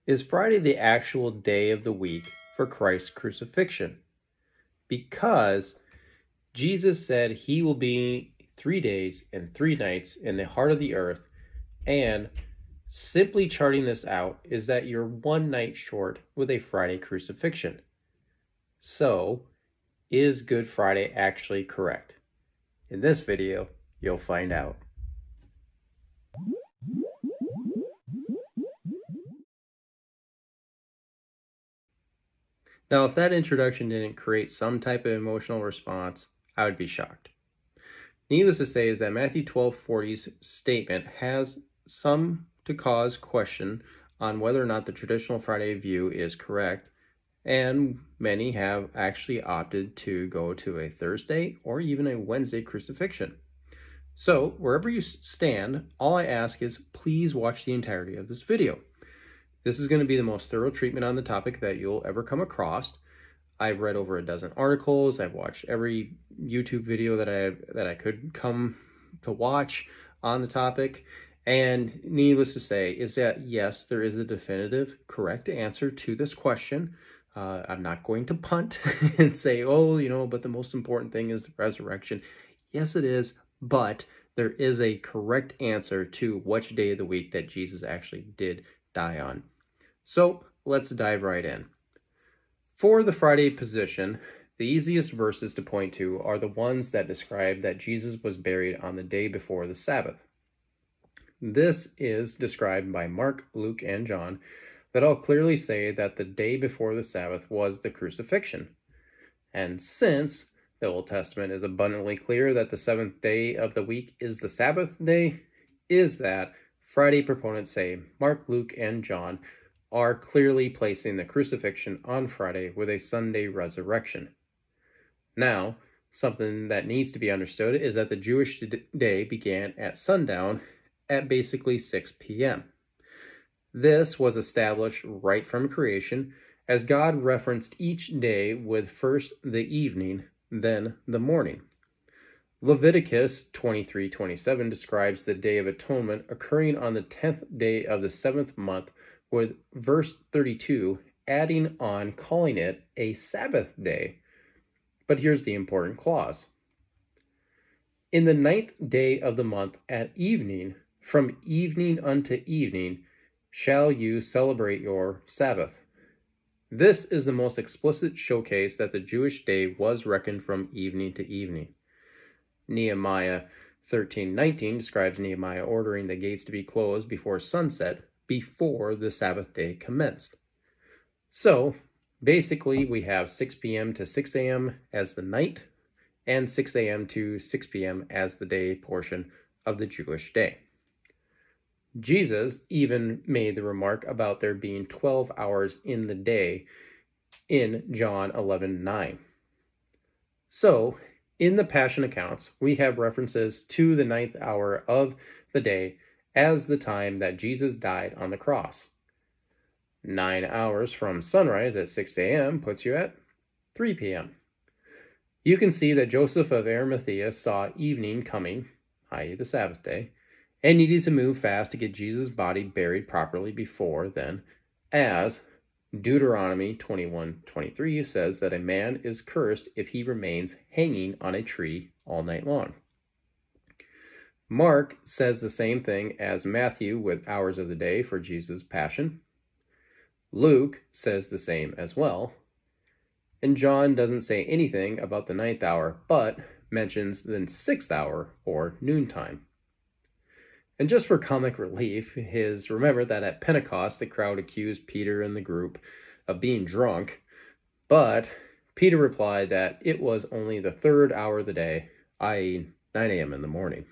Is Friday the actual day of the week for Christ's crucifixion? Because Jesus said he will be 3 days and 3 nights in the heart of the earth, and simply charting this out is that you're 1 night short with a Friday crucifixion. So, is Good Friday actually correct? In this video, you'll find out. Now, if that introduction didn't create some type of emotional response, I would be shocked. Needless to say is that Matthew 12:40's statement has some to cause question on whether or not the traditional Friday view is correct, and many have actually opted to go to a Thursday or even a Wednesday crucifixion. So, wherever you stand, all I ask is please watch the entirety of this video. This is going to be the most thorough treatment on the topic that you'll ever come across. I've read over a dozen articles. I've watched every YouTube video that I could come to watch on the topic. And needless to say is that, yes, there is a definitive correct answer to this question. I'm not going to punt and say, but the most important thing is the resurrection. Yes, it is, but there is a correct answer to which day of the week that Jesus actually did die on. So let's dive right in. For the Friday position, the easiest verses to point to are the ones that describe that Jesus was buried on the day before the Sabbath. This is described by Mark, Luke, and John that all clearly say that the day before the Sabbath was the crucifixion. And since the Old Testament is abundantly clear that the seventh day of the week is the Sabbath day, is that Friday proponents say Mark, Luke, and John are clearly placing the crucifixion on Friday with a Sunday resurrection. Now, something that needs to be understood is that the Jewish day began at sundown at basically 6 p.m. This was established right from creation, as God referenced each day with first the evening, then the morning. Leviticus 23:27 describes the Day of Atonement occurring on the 10th day of the 7th month, with verse 32 adding on calling it a Sabbath day. But here's the important clause. In the 9th day of the month at evening, from evening unto evening, shall you celebrate your Sabbath. This is the most explicit showcase that the Jewish day was reckoned from evening to evening. Nehemiah 13:19 describes Nehemiah ordering the gates to be closed before sunset, before the Sabbath day commenced. So, basically, we have 6 p.m. to 6 a.m. as the night, and 6 a.m. to 6 p.m. as the day portion of the Jewish day. Jesus even made the remark about there being 12 hours in the day in John 11:9. So, in the Passion accounts, we have references to the 9th hour of the day as the time that Jesus died on the cross. 9 hours from sunrise at 6 a.m. puts you at 3 p.m. You can see that Joseph of Arimathea saw evening coming, i.e. the Sabbath day, and needed to move fast to get Jesus' body buried properly before then, as Deuteronomy 21:23 says that a man is cursed if he remains hanging on a tree all night long. Mark says the same thing as Matthew with hours of the day for Jesus' passion. Luke says the same as well. And John doesn't say anything about the 9th hour, but mentions the 6th hour or noontime. And just for comic relief is remember that at Pentecost, the crowd accused Peter and the group of being drunk, but Peter replied that it was only the 3rd hour of the day, i.e. 9 a.m. in the morning.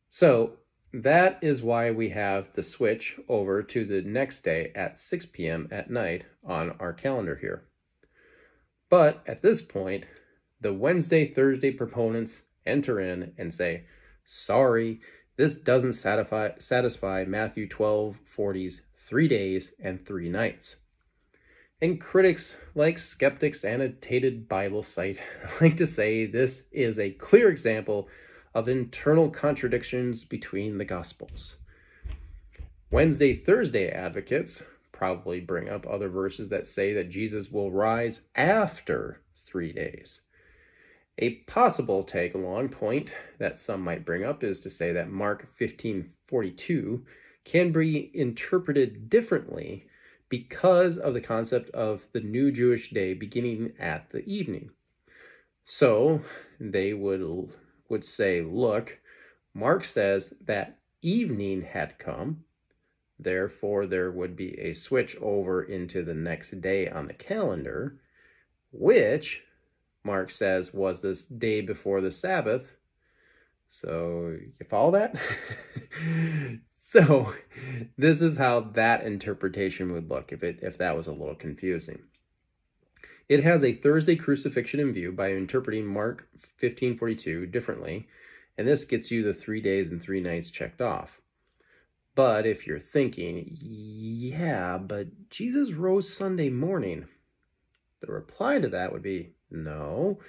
So that is why we have the switch over to the next day at 6 p.m. at night on our calendar here. But at this point, the Wednesday, Thursday proponents enter in and say, sorry, this doesn't satisfy Matthew 12:40's 3 days and 3 nights. And critics like Skeptics Annotated Bible Site like to say this is a clear example of internal contradictions between the Gospels. Wednesday, Thursday advocates probably bring up other verses that say that Jesus will rise after 3 days. A possible tag-along point that some might bring up is to say that Mark 15:42 can be interpreted differently because of the concept of the new Jewish day beginning at the evening. So they would say, look, Mark says that evening had come, therefore there would be a switch over into the next day on the calendar, which Mark says was this day before the Sabbath. So you follow that? So this is how that interpretation would look if that was a little confusing. It has a Thursday crucifixion in view by interpreting Mark 15:42 differently, and this gets you the 3 days and 3 nights checked off. But if you're thinking, yeah, but Jesus rose Sunday morning, the reply to that would be, no.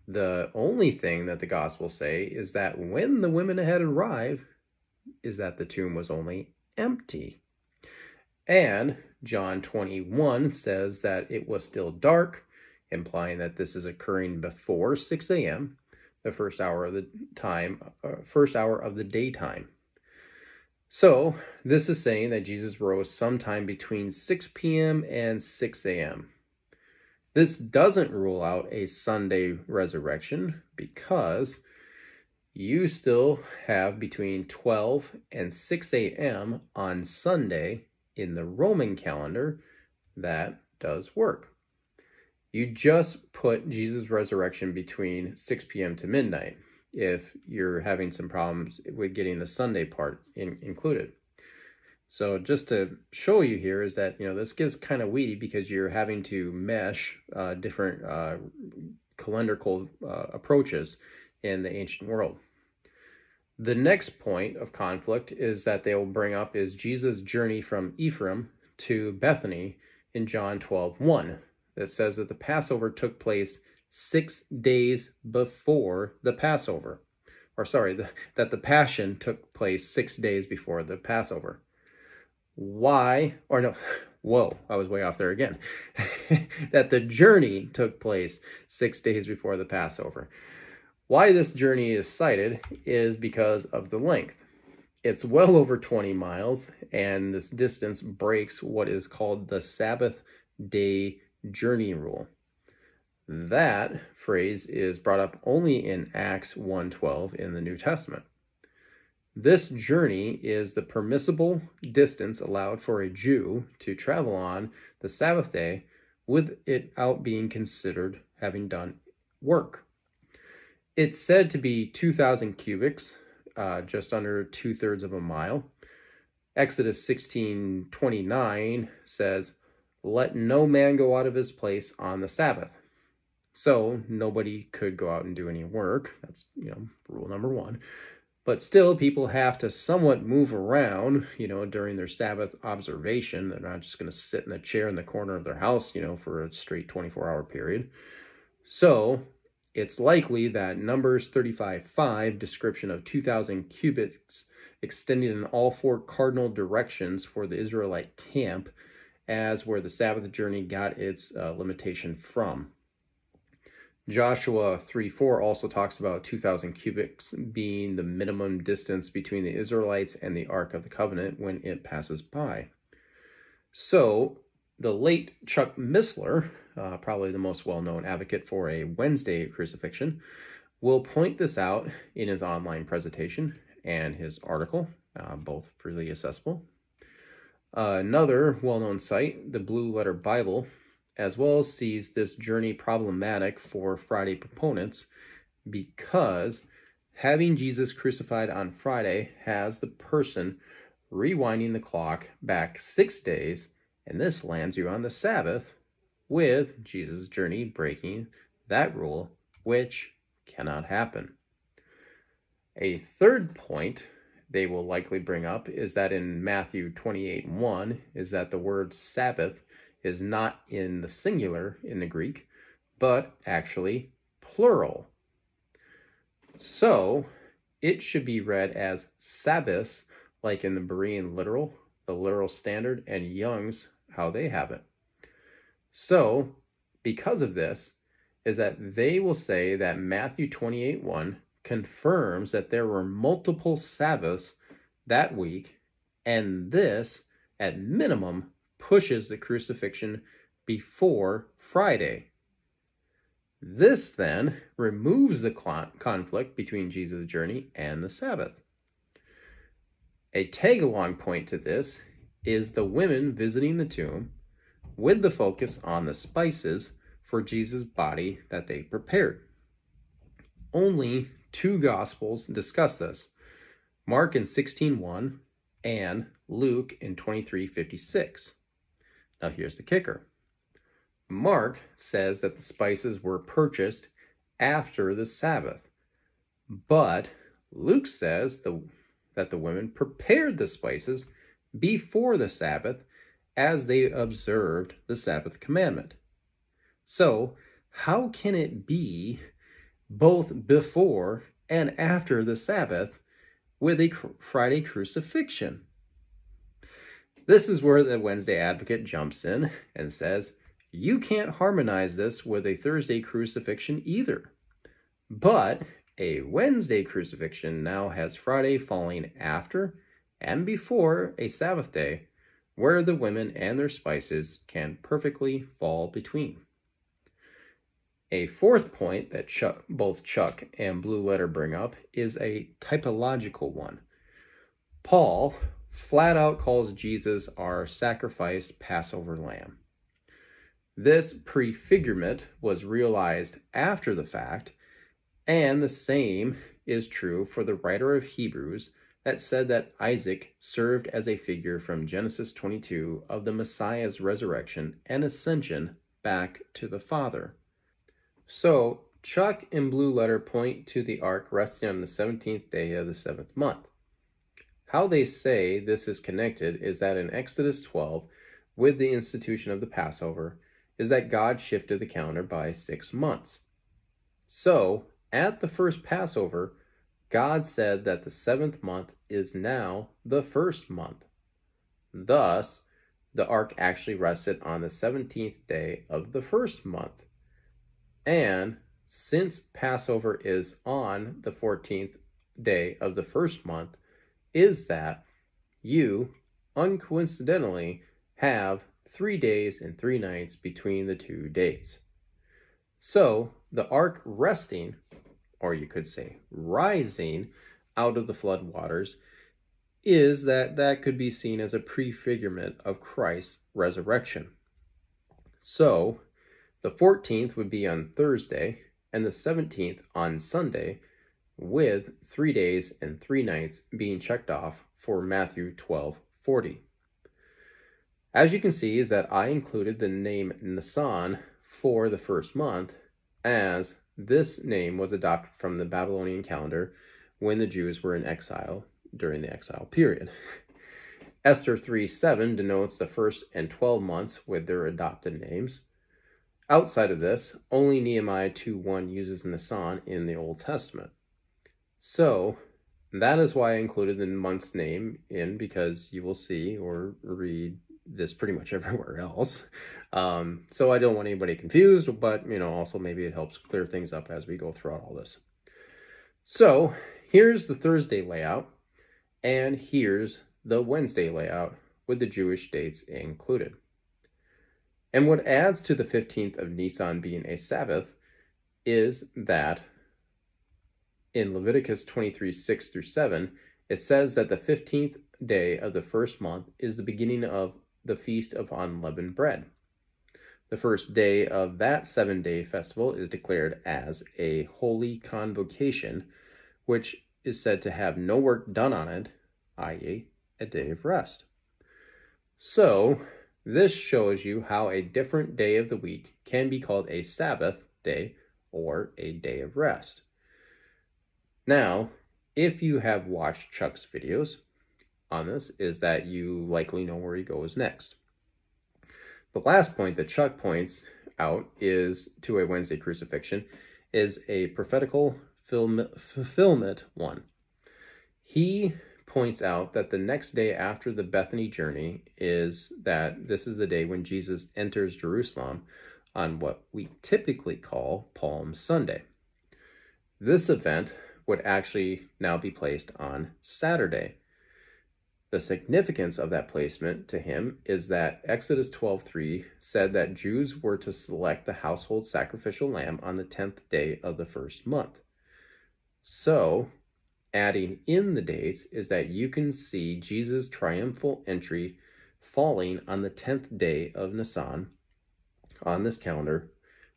The only thing that the Gospels say is that when the women had arrived, is that the tomb was only empty. And John 21 says that it was still dark, implying that this is occurring before 6 a.m., the first hour of the daytime. So this is saying that Jesus rose sometime between 6 p.m. and 6 a.m. This doesn't rule out a Sunday resurrection because you still have between 12 and 6 a.m. on Sunday in the Roman calendar. That does work. You just put Jesus' resurrection between 6 p.m. to midnight if you're having some problems with getting the Sunday part included. So just to show you here is that, this gets kind of weedy because you're having to mesh different calendrical approaches in the ancient world. The next point of conflict is that they will bring up is Jesus' journey from Ephraim to Bethany in John 12:1. That says that the Passover took place 6 days before the Passover. That the Passion took place 6 days before the Passover. Why, or no, whoa, I was way off there again. That the journey took place 6 days before the Passover. Why this journey is cited is because of the length. It's well over 20 miles, and this distance breaks what is called the Sabbath day journey rule. That phrase is brought up only in Acts 1:12 in the New Testament. This journey is the permissible distance allowed for a Jew to travel on the Sabbath day without being considered having done work. It's said to be 2,000 cubits, just under 2/3 of a mile. Exodus 16:29 says, "Let no man go out of his place on the Sabbath." So nobody could go out and do any work. That's, rule number one. But still, people have to somewhat move around, during their Sabbath observation. They're not just going to sit in a chair in the corner of their house, for a straight 24-hour period. So it's likely that Numbers 35:5 description of 2,000 cubits extending in all 4 cardinal directions for the Israelite camp as where the Sabbath journey got its limitation from. Joshua 3:4 also talks about 2,000 cubits being the minimum distance between the Israelites and the Ark of the Covenant when it passes by. So the late Chuck Missler, probably the most well-known advocate for a Wednesday crucifixion, will point this out in his online presentation and his article, both freely accessible. Another well-known site, the Blue Letter Bible, as well sees this journey problematic for Friday proponents because having Jesus crucified on Friday has the person rewinding the clock back 6 days, and this lands you on the Sabbath with Jesus' journey breaking that rule, which cannot happen. A third point they will likely bring up is that in Matthew 28:1 is that the word Sabbath is not in the singular in the Greek, but actually plural. So it should be read as Sabbaths, like in the Berean literal, the literal standard, and Young's how they have it. So, because of this, is that they will say that Matthew 28:1 confirms that there were multiple Sabbaths that week, and this, at minimum, pushes the crucifixion before Friday. This then removes the conflict between Jesus' journey and the Sabbath. A tag-along point to this is the women visiting the tomb with the focus on the spices for Jesus' body that they prepared. Only two Gospels discuss this, Mark in 16:1 and Luke in 23:56. Now here's the kicker. Mark says that the spices were purchased after the Sabbath, but Luke says that the women prepared the spices before the Sabbath as they observed the Sabbath commandment. So, how can it be both before and after the Sabbath with a Friday crucifixion? This is where the Wednesday Advocate jumps in and says, you can't harmonize this with a Thursday crucifixion either. But a Wednesday crucifixion now has Friday falling after and before a Sabbath day, where the women and their spices can perfectly fall between. A fourth point that both Chuck and Blue Letter bring up is a typological one. Paul flat out calls Jesus our sacrificed Passover lamb. This prefigurement was realized after the fact, and the same is true for the writer of Hebrews that said that Isaac served as a figure from Genesis 22 of the Messiah's resurrection and ascension back to the Father. So, Chuck and Blue Letter point to the ark resting on the 17th day of the 7th month. How they say this is connected is that in Exodus 12, with the institution of the Passover, is that God shifted the calendar by 6 months. So, at the first Passover, God said that the 7th month is now the first month. Thus, the ark actually rested on the 17th day of the first month. And since Passover is on the 14th day of the first month, is that you, uncoincidentally, have 3 days and 3 nights between the 2 days. So, the ark resting, or you could say rising, out of the flood waters, is that could be seen as a prefigurement of Christ's resurrection. So, the 14th would be on Thursday, and the 17th on Sunday, with 3 days and 3 nights being checked off for Matthew 12:40. As you can see is that I included the name Nisan for the first month, as this name was adopted from the Babylonian calendar when the Jews were in exile during the exile period. Esther 3:7 denotes the first and 12 months with their adopted names. Outside of this, only Nehemiah 2:1 uses Nisan in the Old Testament. So, that is why I included the month's name in, because you will see or read this pretty much everywhere else. So I don't want anybody confused, but, also maybe it helps clear things up as we go throughout all this. So, here's the Thursday layout, and here's the Wednesday layout with the Jewish dates included. And what adds to the 15th of Nisan being a Sabbath is that in Leviticus 23:6-7, it says that the 15th day of the first month is the beginning of the Feast of Unleavened Bread. The first day of that 7-day festival is declared as a holy convocation, which is said to have no work done on it, i.e., a day of rest. So, this shows you how a different day of the week can be called a Sabbath day or a day of rest. Now, if you have watched Chuck's videos on this, is that you likely know where he goes next. The last point that Chuck points out is to a Wednesday crucifixion is a prophetical fulfillment one. He points out that the next day after the Bethany journey is that this is the day when Jesus enters Jerusalem on what we typically call Palm Sunday. This event would actually now be placed on Saturday. The significance of that placement to him is that Exodus 12:3 said that Jews were to select the household sacrificial lamb on the 10th day of the first month. So, adding in the dates is that you can see Jesus' triumphal entry falling on the 10th day of Nisan on this calendar,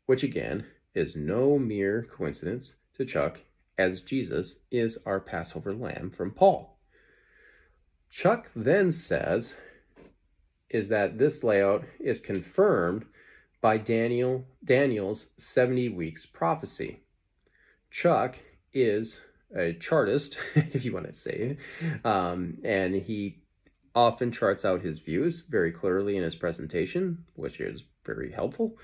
which again is no mere coincidence to Chuck, as Jesus is our Passover lamb from Paul. Chuck then says is that this layout is confirmed by Daniel's 70 weeks prophecy. Chuck is a chartist, if you want to say it, and he often charts out his views very clearly in his presentation, which is very helpful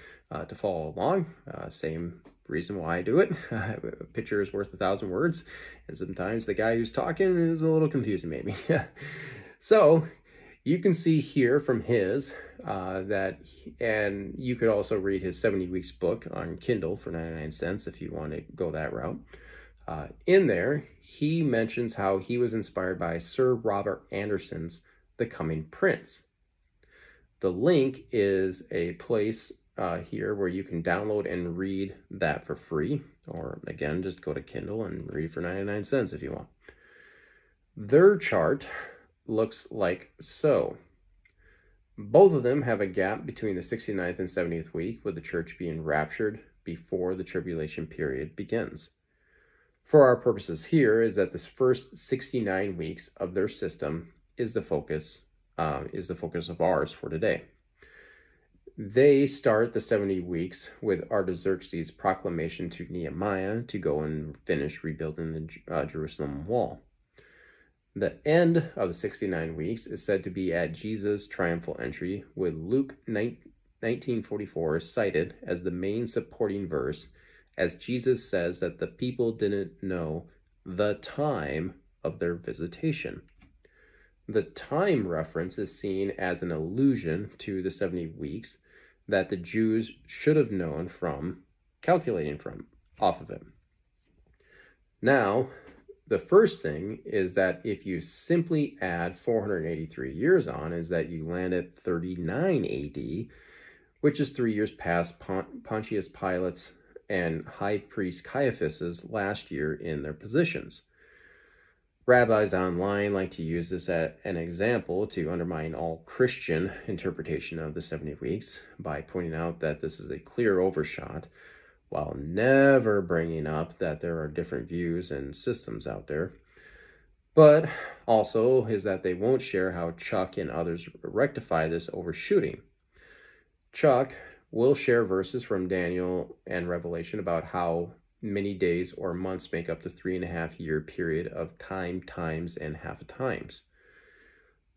to follow along. Same reason why I do it. A picture is worth 1,000 words, and sometimes the guy who's talking is a little confusing maybe. So you can see here from his and you could also read his 70 weeks book on Kindle for 99 cents if you want to go that route. In there, he mentions how he was inspired by Sir Robert Anderson's The Coming Prince. The link is a place here where you can download and read that for free, or again, just go to Kindle and read for 99 cents if you want. Their chart looks like so. Both of them have a gap between the 69th and 70th week, with the church being raptured before the tribulation period begins. For our purposes here is that this first 69 weeks of their system is the focus of ours for today. They start the 70 weeks with Artaxerxes' proclamation to Nehemiah to go and finish rebuilding the Jerusalem wall. The end of the 69 weeks is said to be at Jesus' triumphal entry, with Luke 19:44 cited as the main supporting verse, as Jesus says that the people didn't know the time of their visitation. The time reference is seen as an allusion to the 70 weeks that the Jews should have known from, calculating from, off of it. Now, the first thing is that if you simply add 483 years on, is that you land at 39 AD, which is 3 years past Pontius Pilate's and High Priest Caiaphas's last year in their positions. Rabbis online like to use this as an example to undermine all Christian interpretation of the 70 weeks by pointing out that this is a clear overshot, while never bringing up that there are different views and systems out there. But also is that they won't share how Chuck and others rectify this overshooting. Chuck will share verses from Daniel and Revelation about how many days or months make up the 3.5 year period of time, times, and half a times.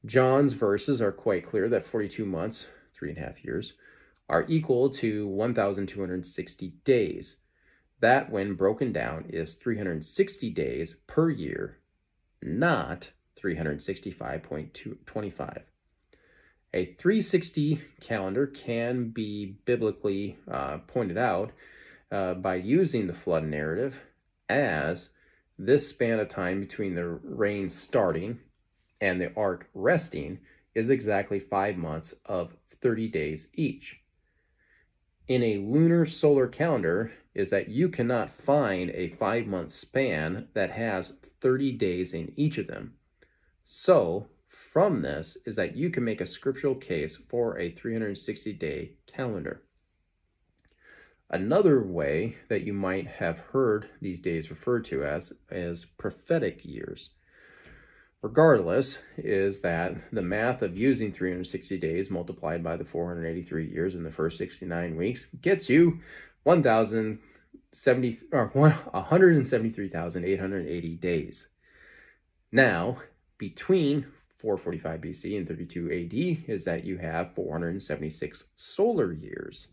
John's verses are quite clear that 42 months, 3.5 years, are equal to 1,260 days. That, when broken down, is 360 days per year, not 365.25. A 360 calendar can be biblically pointed out by using the flood narrative as this span of time between the rain starting and the ark resting is exactly 5 months of 30 days each. In a lunar solar calendar is that you cannot find a 5-month span that has 30 days in each of them. So, from this is that you can make a scriptural case for a 360-day calendar. Another way that you might have heard these days referred to as prophetic years. Regardless, is that the math of using 360 days multiplied by the 483 years in the first 69 weeks gets you 173,880 days. Now, between 445 BC and 32 AD is that you have 476 solar years.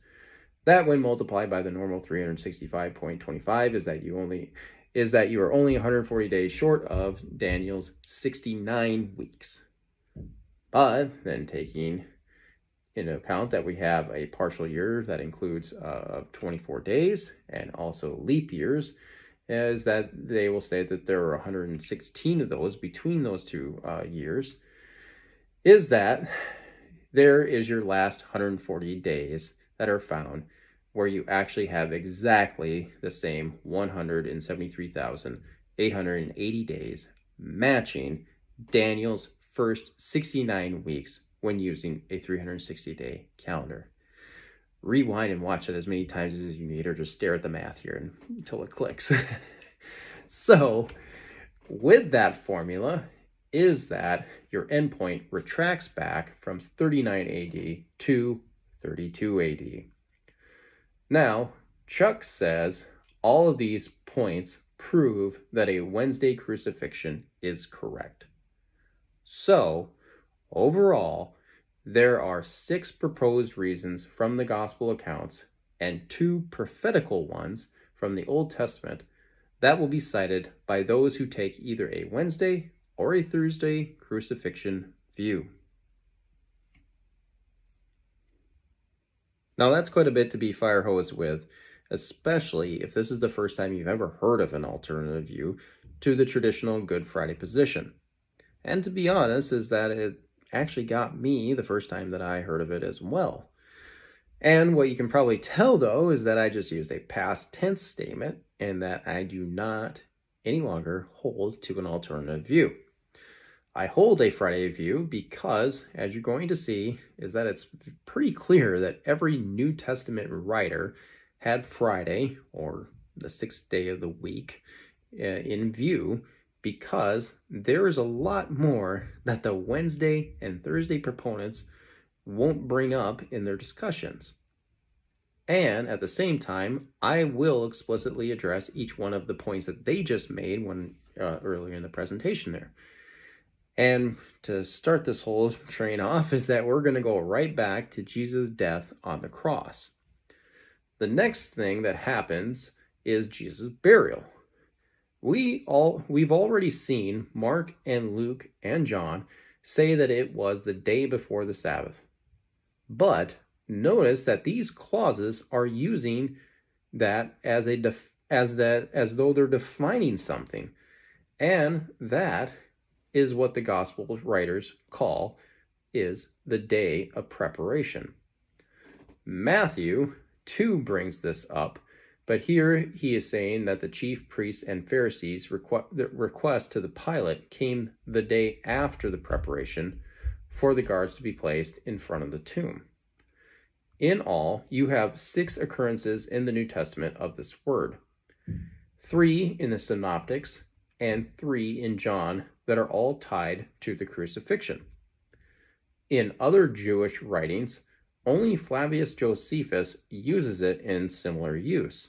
That, when multiplied by the normal 365.25, is that you only is that you are only 140 days short of Daniel's 69 weeks. But then taking into account that we have a partial year that includes 24 days and also leap years, is that they will say that there are 116 of those between those two years, is that there is your last 140 days that are found where you actually have exactly the same 173,880 days, matching Daniel's first 69 weeks when using a 360-day calendar. Rewind and watch it as many times as you need, or just stare at the math here until it clicks. So, with that formula, is that your endpoint retracts back from 39 AD to 32 AD. Now, Chuck says all of these points prove that a Wednesday crucifixion is correct. So, overall, there are 6 proposed reasons from the gospel accounts and 2 prophetical ones from the Old Testament that will be cited by those who take either a Wednesday or a Thursday crucifixion view. Now that's quite a bit to be firehosed with, especially if this is the first time you've ever heard of an alternative view to the traditional Good Friday position. And to be honest, is that it actually got me the first time that I heard of it as well. And what you can probably tell, though, is that I just used a past tense statement and that I do not any longer hold to an alternative view. I hold a Friday view because, as you're going to see, is that it's pretty clear that every New Testament writer had Friday, or the 6th day of the week, in view, because there is a lot more that the Wednesday and Thursday proponents won't bring up in their discussions. And at the same time, I will explicitly address each one of the points that they just made when earlier in the presentation there. And to start this whole train off is that we're going to go right back to Jesus' death on the cross. The next thing that happens is Jesus' burial. We've already seen Mark and Luke and John say that it was the day before the Sabbath. But notice that these clauses are using that as though they're defining something. And that is what the gospel writers call is the day of preparation. Matthew too brings this up, but here he is saying that the chief priests and Pharisees' request to the Pilate came the day after the preparation for the guards to be placed in front of the tomb. In all, you have 6 occurrences in the New Testament of this word, 3 in the Synoptics and 3 in John that are all tied to the crucifixion. In other Jewish writings, only Flavius Josephus uses it in similar use.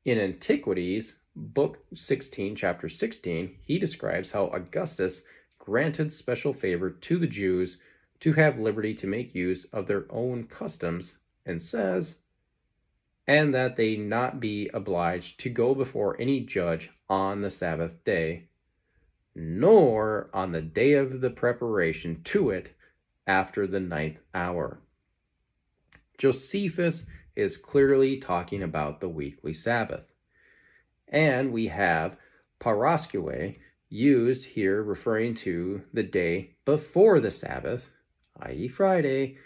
In Antiquities, Book 16, Chapter 16, he describes how Augustus granted special favor to the Jews to have liberty to make use of their own customs, and says, and that they not be obliged to go before any judge on the Sabbath day, nor on the day of the preparation to it after the 9th hour. Josephus is clearly talking about the weekly Sabbath. And we have paraskue used here referring to the day before the Sabbath, i.e. Friday,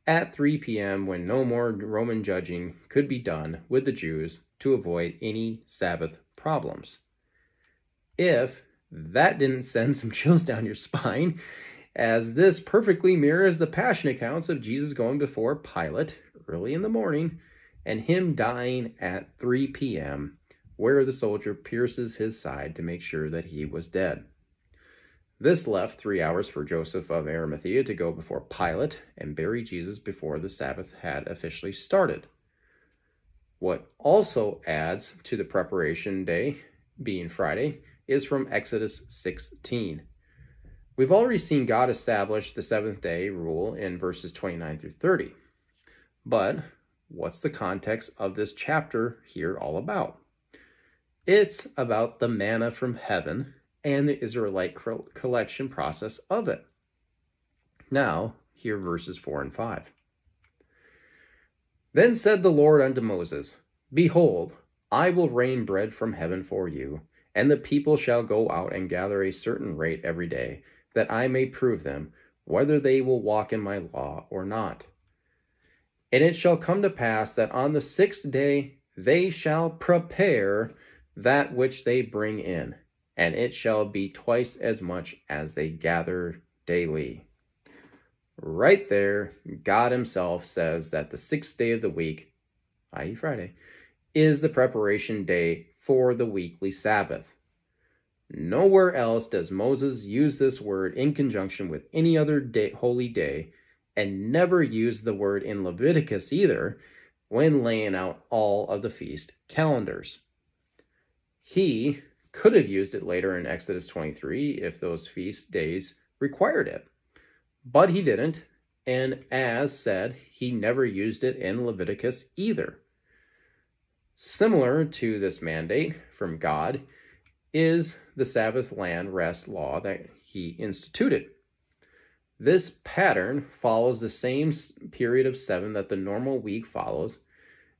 at 3 p.m. when no more Roman judging could be done with the Jews to avoid any Sabbath problems. If that didn't send some chills down your spine, as this perfectly mirrors the Passion accounts of Jesus going before Pilate early in the morning and him dying at 3 p.m., where the soldier pierces his side to make sure that he was dead. This left 3 hours for Joseph of Arimathea to go before Pilate and bury Jesus before the Sabbath had officially started. What also adds to the preparation day, being Friday, is from Exodus 16. We've already seen God establish the 7th day rule in verses 29 through 30. But what's the context of this chapter here all about? It's about the manna from heaven and the Israelite collection process of it. Now, hear verses 4 and 5. Then said the Lord unto Moses, Behold, I will rain bread from heaven for you, and the people shall go out and gather a certain rate every day, that I may prove them, whether they will walk in my law or not. And it shall come to pass that on the 6th day they shall prepare that which they bring in, and it shall be twice as much as they gather daily. Right there, God himself says that the 6th day of the week, i.e. Friday, is the preparation day for the weekly Sabbath. Nowhere else does Moses use this word in conjunction with any other holy day, and never use the word in Leviticus either when laying out all of the feast calendars. He could have used it later in Exodus 23 if those feast days required it, but he didn't, and as said, he never used it in Leviticus either. Similar to this mandate from God is the Sabbath land rest law that he instituted. This pattern follows the same period of 7 that the normal week follows,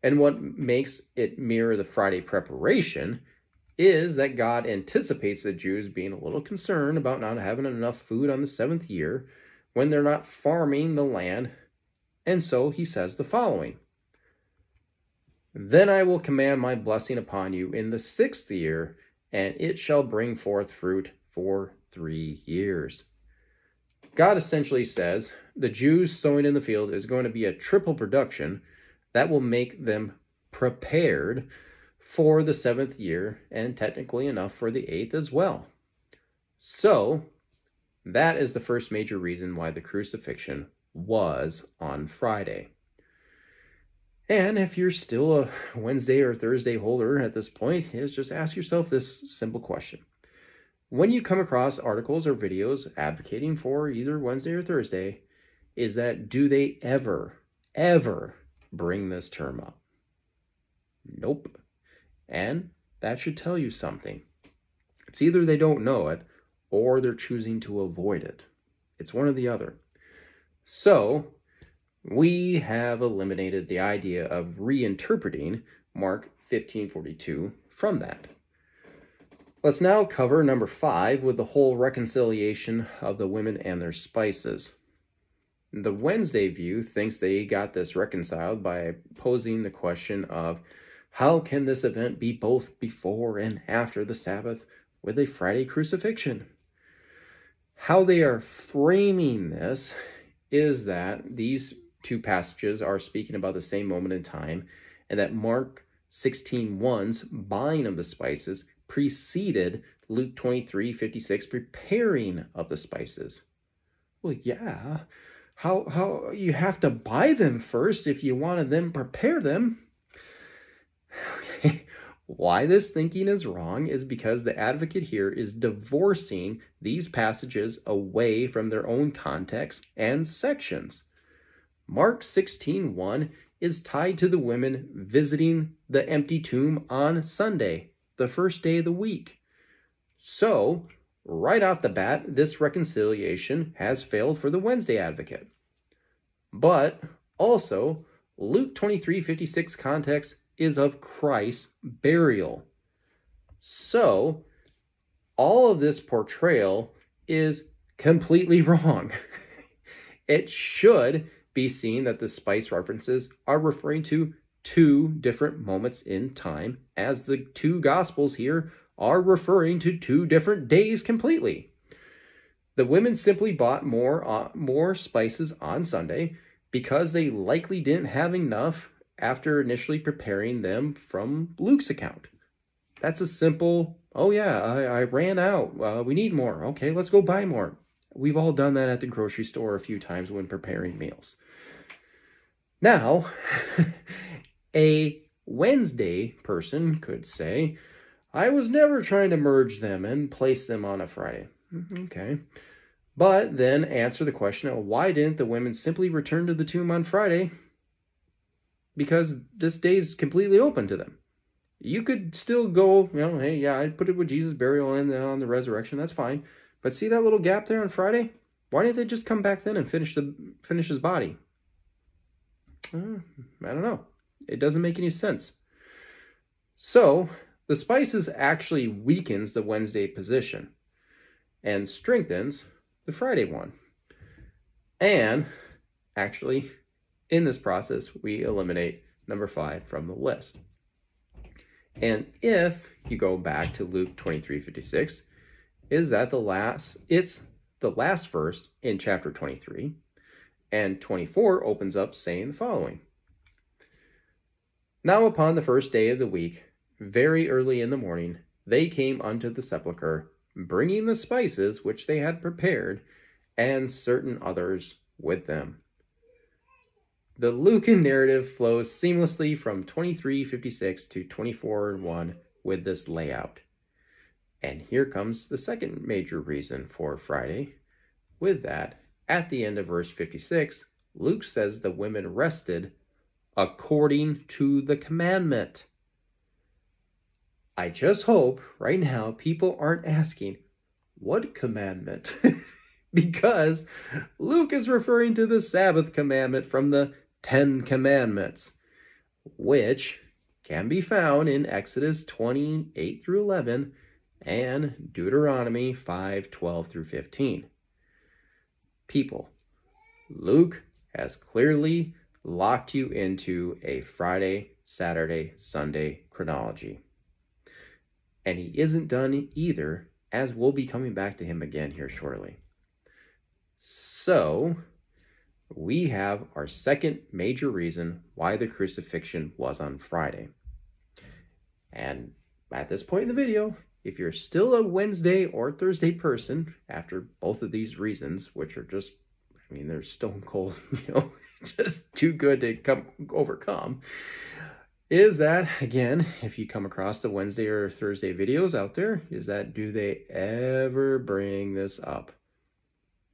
and what makes it mirror the Friday preparation is that God anticipates the Jews being a little concerned about not having enough food on the 7th year when they're not farming the land, and so he says the following: Then I will command my blessing upon you in the 6th year, and it shall bring forth fruit for 3 years. God essentially says the Jews sowing in the field is going to be a triple production that will make them prepared for the 7th year, and technically enough for the 8th as well. So, that is the first major reason why the crucifixion was on Friday. And if you're still a Wednesday or Thursday holder at this point, is just ask yourself this simple question. When you come across articles or videos advocating for either Wednesday or Thursday, do they ever bring this term up? Nope. And that should tell you something. It's either they don't know it or they're choosing to avoid it. It's one or the other. So, we have eliminated the idea of reinterpreting Mark 15:42 from that. Let's now cover number 5 with the whole reconciliation of the women and their spices. The Wednesday view thinks they got this reconciled by posing the question of how can this event be both before and after the Sabbath with a Friday crucifixion? How they are framing this is that these two passages are speaking about the same moment in time, and that Mark 16:1's buying of the spices preceded Luke 23:56 preparing of the spices. Well, yeah. How you have to buy them first if you want to then prepare them. Okay. Why this thinking is wrong is because the advocate here is divorcing these passages away from their own context and sections. Mark 16:1 is tied to the women visiting the empty tomb on Sunday, the first day of the week. So, right off the bat, this reconciliation has failed for the Wednesday advocate. But also, Luke 23:56 context is of Christ's burial. So, all of this portrayal is completely wrong. It should be seen that the spice references are referring to two different moments in time, as the two Gospels here are referring to two different days completely. The women simply bought more spices on Sunday because they likely didn't have enough after initially preparing them from Luke's account. That's a simple, oh yeah, I ran out. We need more. Okay, let's go buy more. We've all done that at the grocery store a few times when preparing meals. Now, a Wednesday person could say, I was never trying to merge them and place them on a Friday. Okay. But then answer the question of why didn't the women simply return to the tomb on Friday? Because this day is completely open to them. You could still go, hey, yeah, I'd put it with Jesus' burial and on the resurrection. That's fine. But see that little gap there on Friday? Why didn't they just come back then and finish his body? I don't know. It doesn't make any sense. So the spices actually weakens the Wednesday position and strengthens the Friday one. And actually, in this process, we eliminate number 5 from the list. And if you go back to Luke 23:56, is that it's the last verse in chapter 23, and 24 opens up saying the following. Now upon the first day of the week, very early in the morning, they came unto the sepulchre, bringing the spices which they had prepared, and certain others with them. The Lucan narrative flows seamlessly from 23:56 to 24:1 with this layout. And here comes the second major reason for Friday. With that, at the end of verse 56, Luke says the women rested according to the commandment. I just hope right now people aren't asking, what commandment? Because Luke is referring to the Sabbath commandment from the 10 Commandments, which can be found in Exodus 28 through 11 and Deuteronomy 5:12 through 15. People, Luke has clearly locked you into a Friday, Saturday, Sunday chronology. And he isn't done either, as we'll be coming back to him again here shortly. So, we have our second major reason why the crucifixion was on Friday. And at this point in the video, if you're still a Wednesday or Thursday person after both of these reasons, which are just, they're stone cold, just too good to overcome, is that, again, if you come across the Wednesday or Thursday videos out there, is that do they ever bring this up?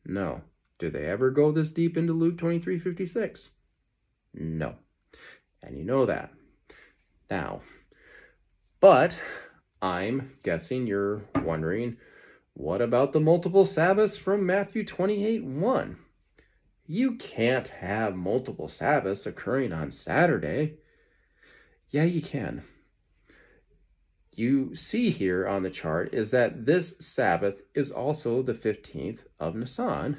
No. Do they ever go this deep into Luke 23:56? No. And you know that. Now, but I'm guessing you're wondering, what about the multiple Sabbaths from Matthew 28:1? You can't have multiple Sabbaths occurring on Saturday. Yeah, you can. You see here on the chart is that this Sabbath is also the 15th of Nisan,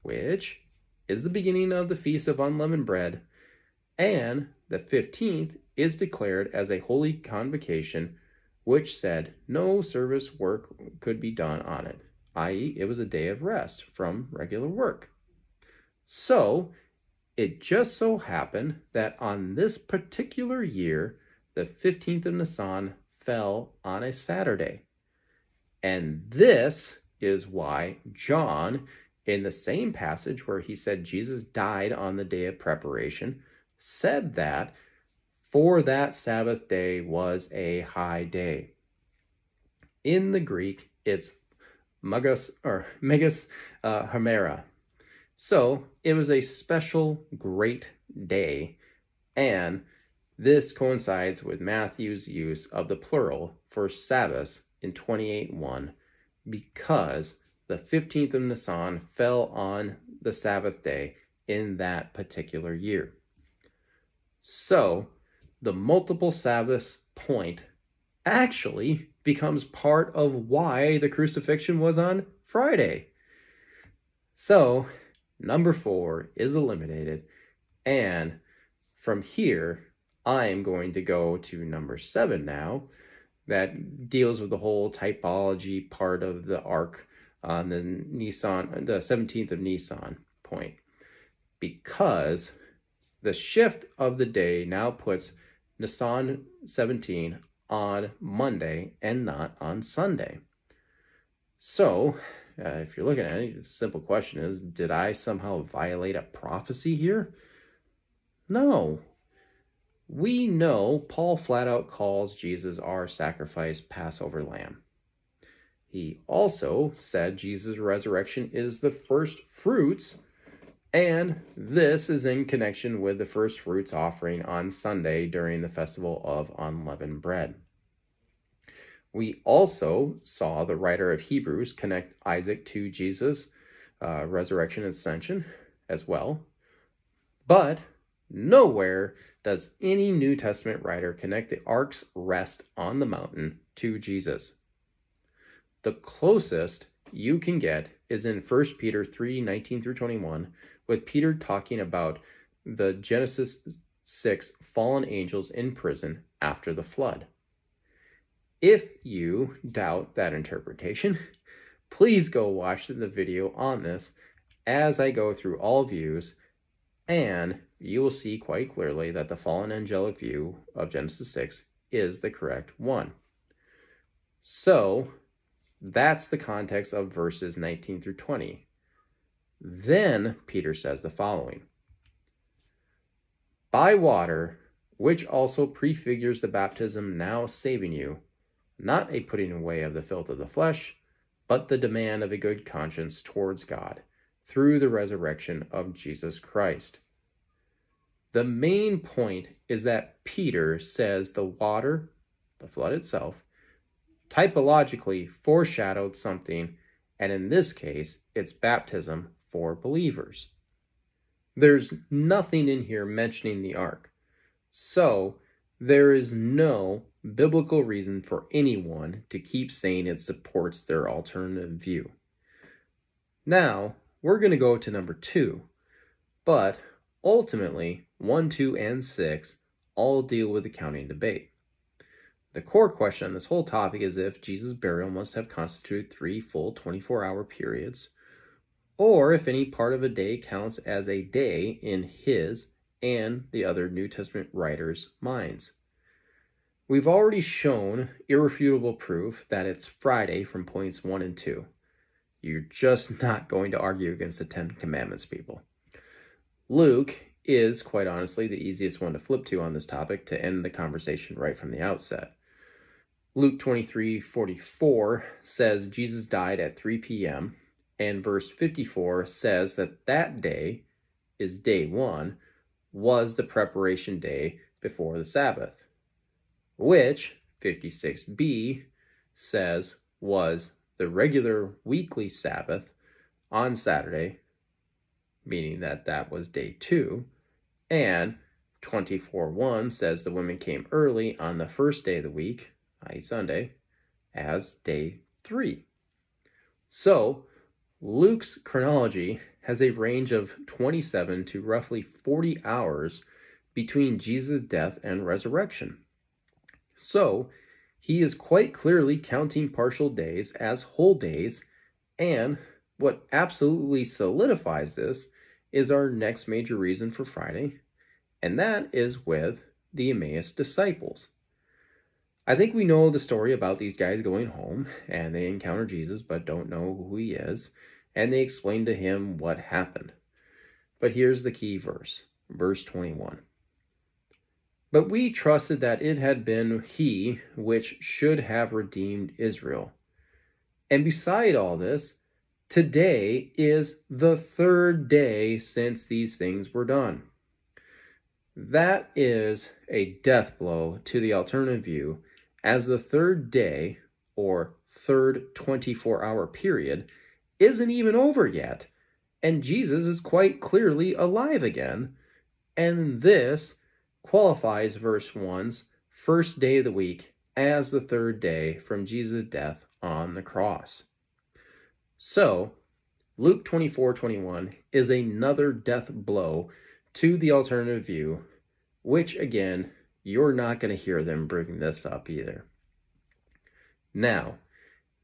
which is the beginning of the Feast of Unleavened Bread, and the 15th is declared as a holy convocation, which said no service work could be done on it, i.e., it was a day of rest from regular work. So, it just so happened that on this particular year, the 15th of Nisan fell on a Saturday. And this is why John, in the same passage where he said Jesus died on the day of preparation, said that for that Sabbath day was a high day. In the Greek, it's megas hemera. So it was a special great day, and this coincides with Matthew's use of the plural for Sabbaths in 28:1 because the 15th of Nisan fell on the Sabbath day in that particular year. So, the multiple Sabbaths point actually becomes part of why the crucifixion was on Friday. So, number 4 is eliminated, and from here, I'm going to go to number 7 now, that deals with the whole typology part of the arc on the 17th of Nisan point, because the shift of the day now puts Nisan 17 on Monday and not on Sunday. So, if you're looking at it, the simple question is, did I somehow violate a prophecy here? No. We know Paul flat out calls Jesus our sacrifice Passover lamb. He also said Jesus' resurrection is the first fruits And this is in connection with the first fruits offering on Sunday during the festival of unleavened bread. We also saw the writer of Hebrews connect Isaac to Jesus' resurrection and ascension as well. But nowhere does any New Testament writer connect the ark's rest on the mountain to Jesus. The closest you can get is in 1 Peter 3:19-21, with Peter talking about the Genesis 6 fallen angels in prison after the flood. If you doubt that interpretation, please go watch the video on this as I go through all views, and you will see quite clearly that the fallen angelic view of Genesis 6 is the correct one. So, that's the context of verses 19-20. Then Peter says the following: by water, which also prefigures the baptism now saving you, not a putting away of the filth of the flesh, but the demand of a good conscience towards God, through the resurrection of Jesus Christ. The main point is that Peter says the water, the flood itself, typologically foreshadowed something, and in this case, it's baptism for believers. There's nothing in here mentioning the ark, so there is no biblical reason for anyone to keep saying it supports their alternative view. Now, we're going to go to number 2, but ultimately, 1, 2, and 6 all deal with the counting debate. The core question on this whole topic is if Jesus' burial must have constituted 3 full 24-hour periods, or if any part of a day counts as a day in his and the other New Testament writers' minds. We've already shown irrefutable proof that it's Friday from points 1 and 2. You're just not going to argue against the 10 Commandments, people. Luke is, quite honestly, the easiest one to flip to on this topic to end the conversation right from the outset. Luke 23:44 says Jesus died at 3 p.m., and verse 54 says that that day is day 1, was the preparation day before the Sabbath, which 56b says was the regular weekly Sabbath on Saturday, meaning that that was day 2, and 24:1 says the women came early on the first day of the week, i.e. Sunday, as day 3. So, Luke's chronology has a range of 27 to roughly 40 hours between Jesus' death and resurrection. So, he is quite clearly counting partial days as whole days, and what absolutely solidifies this is our next major reason for Friday, and that is with the Emmaus disciples. I think we know the story about these guys going home, and they encounter Jesus but don't know who he is, and they explain to him what happened. But here's the key verse, verse 21. But we trusted that it had been he which should have redeemed Israel. And beside all this, today is the 3rd day since these things were done. That is a death blow to the alternative view, as the 3rd day, or 3rd 24-hour period, isn't even over yet, and Jesus is quite clearly alive again, and this qualifies verse 1's first day of the week as the 3rd day from Jesus' death on the cross. So, Luke 24:21 is another death blow to the alternative view, which again, you're not going to hear them bring this up either. Now,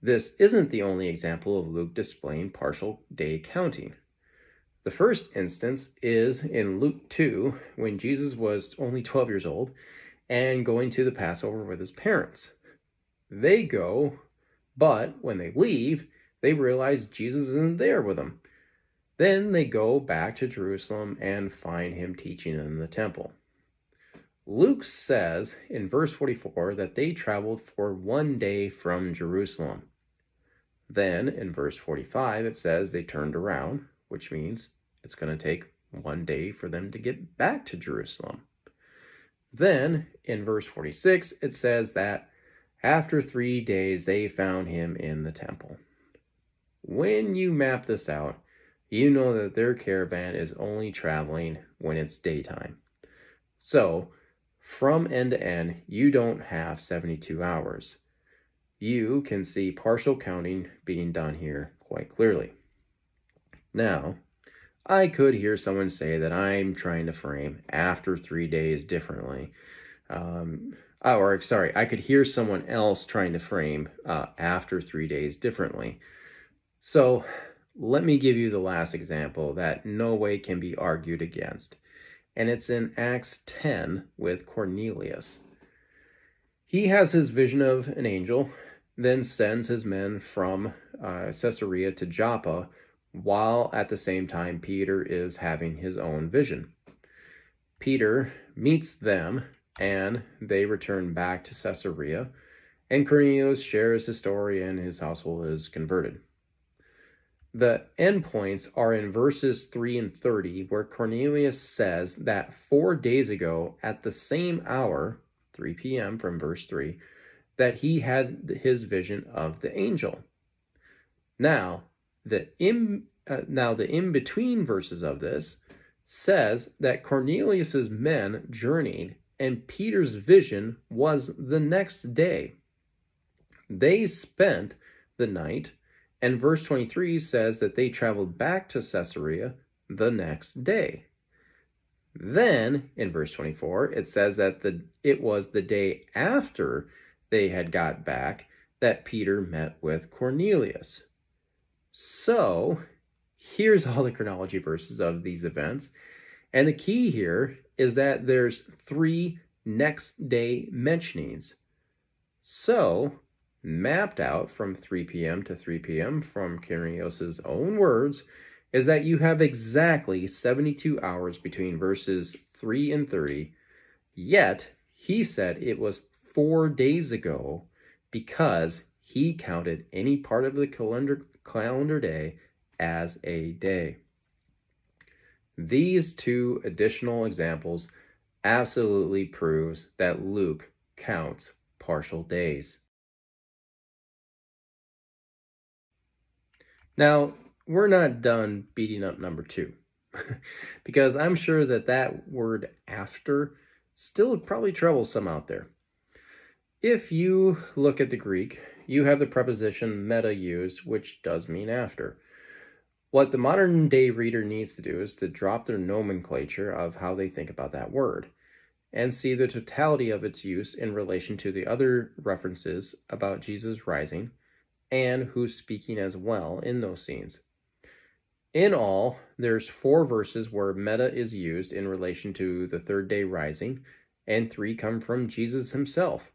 this isn't the only example of Luke displaying partial day counting. The first instance is in Luke 2, when Jesus was only 12 years old and going to the Passover with his parents. They go, but when they leave, they realize Jesus isn't there with them. Then they go back to Jerusalem and find him teaching in the temple. Luke says in verse 44 that they traveled for 1 day from Jerusalem. Then in verse 45 it says they turned around, which means It's going to take 1 day for them to get back to Jerusalem. Then in verse 46, it says that after 3 days, they found him in the temple. When you map this out, you know that their caravan is only traveling when it's daytime. So, from end to end, you don't have 72 hours. You can see partial counting being done here quite clearly. Now, I could hear someone say that I'm trying to frame after 3 days differently. I could hear someone else trying to frame after 3 days differently. So let me give you the last example that no way can be argued against. And it's in Acts 10 with Cornelius. He has his vision of an angel, then sends his men from Caesarea to Joppa, while at the same time Peter is having his own vision. Peter meets them, and they return back to Caesarea, and Cornelius shares his story, and his household is converted. The endpoints are in verses 3 and 30, where Cornelius says that 4 days ago, at the same hour, 3 p.m. from verse 3, that he had his vision of the angel. Now, the in-between verses of this says that Cornelius's men journeyed, and Peter's vision was the next day. They spent the night, and verse 23 says that they traveled back to Caesarea the next day. Then, in verse 24, it says that it was the day after they had got back that Peter met with Cornelius. So, here's all the chronology verses of these events. And the key here is that there's 3 next day mentionings. So, mapped out from 3 p.m. to 3 p.m. from Cornelius' own words is that you have exactly 72 hours between verses 3 and 30, yet he said it was 4 days ago because he counted any part of the calendar day as a day. These 2 additional examples absolutely proves that Luke counts partial days. Now, we're not done beating up number 2, because I'm sure that word after still probably troubles some out there. If you look at the Greek, you have the preposition meta used, which does mean after. What the modern day reader needs to do is to drop their nomenclature of how they think about that word and see the totality of its use in relation to the other references about Jesus rising and who's speaking as well in those scenes. In all, there's 4 verses where meta is used in relation to the 3rd day rising, and 3 come from Jesus himself.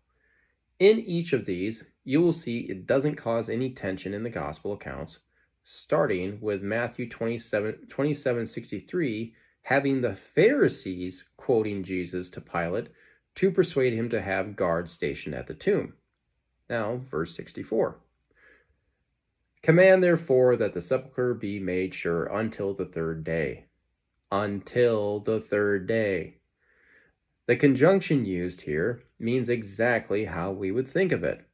In each of these, you will see it doesn't cause any tension in the gospel accounts, starting with Matthew 27:63, having the Pharisees quoting Jesus to Pilate to persuade him to have guards stationed at the tomb. Now, verse 64. Command therefore that the sepulchre be made sure until the 3rd day. Until the 3rd day. The conjunction used here means exactly how we would think of it.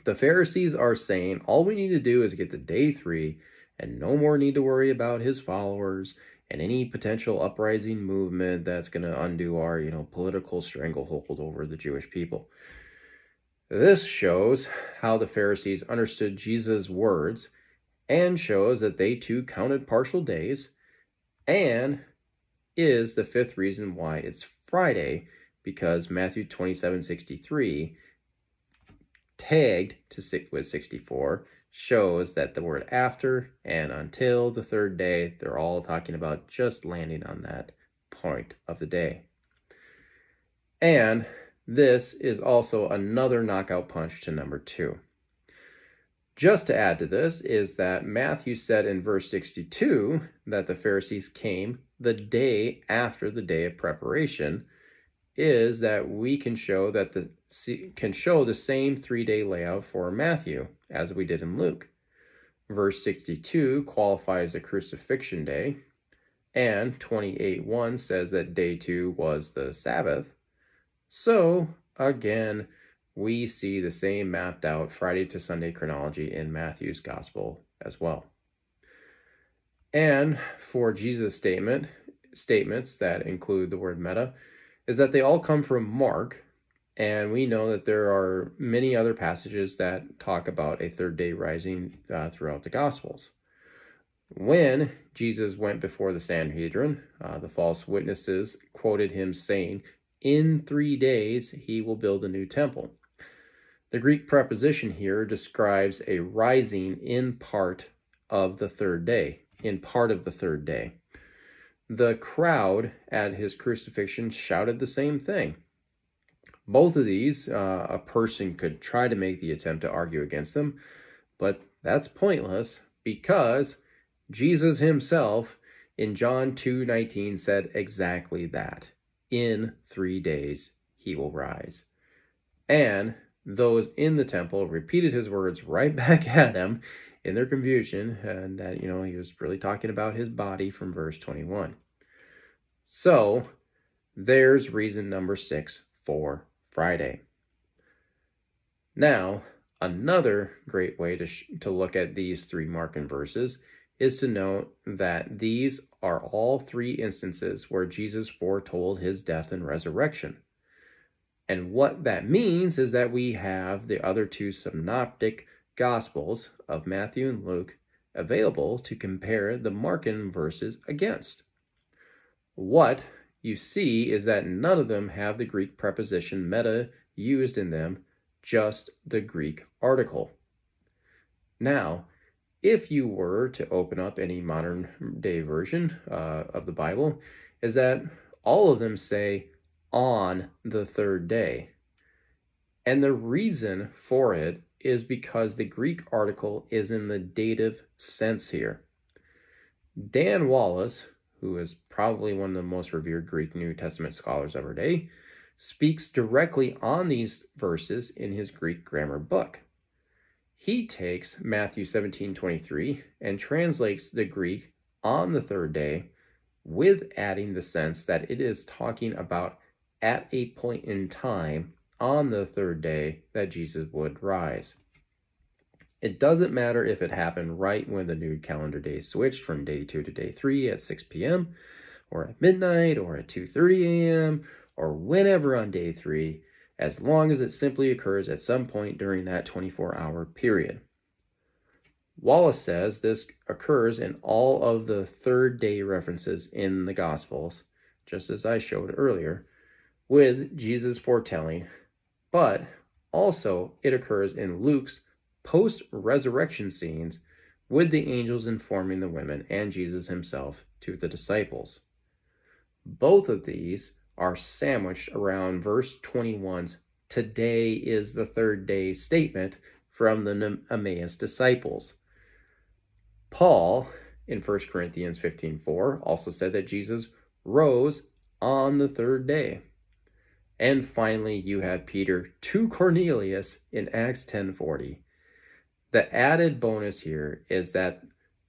The Pharisees are saying all we need to do is get to day 3 and no more need to worry about his followers and any potential uprising movement that's going to undo our, political stranglehold over the Jewish people. This shows how the Pharisees understood Jesus' words and shows that they too counted partial days, and is the 5th reason why it's Friday, because Matthew 27:63 tagged with 64 shows that the word after and until the 3rd day, they're all talking about just landing on that point of the day. And this is also another knockout punch to number 2. Just to add to this is that Matthew said in verse 62 that the Pharisees came the day after the day of preparation, is that we can show the same 3-day layout for Matthew as we did in Luke. Verse 62 qualifies the crucifixion day. And 28:1 says that day 2 was the Sabbath. So, again, we see the same mapped out Friday to Sunday chronology in Matthew's Gospel as well. And for Jesus' statements that include the word meta, is that they all come from Mark, and we know that there are many other passages that talk about a third day rising throughout the Gospels. When Jesus went before the Sanhedrin, the false witnesses quoted him saying, "In 3 days he will build a new temple." The Greek preposition here describes a rising in part of the third day. The crowd at his crucifixion shouted the same thing. Both of these, a person could try to make the attempt to argue against them, but that's pointless because Jesus himself in John 2:19 said exactly that. In 3 days he will rise. And those in the temple repeated his words right back at him in their confusion, and that, he was really talking about his body from verse 21. So there's reason number 6 for Friday. Now, another great way to look at these 3 Markan verses is to note that these are all 3 instances where Jesus foretold his death and resurrection. And what that means is that we have the other 2 synoptic Gospels of Matthew and Luke available to compare the Markan verses against. What you see is that none of them have the Greek preposition meta used in them, just the Greek article. Now, if you were to open up any modern day version of the Bible, is that all of them say on the 3rd day. And the reason for it is because the Greek article is in the dative sense here. Dan Wallace, who is probably one of the most revered Greek New Testament scholars of our day, speaks directly on these verses in his Greek grammar book. He takes Matthew 17:23 and translates the Greek on the 3rd day with adding the sense that it is talking about at a point in time on the 3rd day that Jesus would rise. It doesn't matter if it happened right when the new calendar day switched from day 2 to day 3 at 6 p.m., or at midnight, or at 2:30 a.m., or whenever on day 3, as long as it simply occurs at some point during that 24-hour period. Wallace says this occurs in all of the 3rd day references in the Gospels, just as I showed earlier, with Jesus foretelling, but also it occurs in Luke's post-resurrection scenes with the angels informing the women and Jesus himself to the disciples. Both of these are sandwiched around verse 21's "today is the 3rd day" statement from the Emmaus disciples. Paul, in 1 Corinthians 15:4, also said that Jesus rose on the 3rd day. And finally, you have Peter to Cornelius in Acts 10:40. The added bonus here is that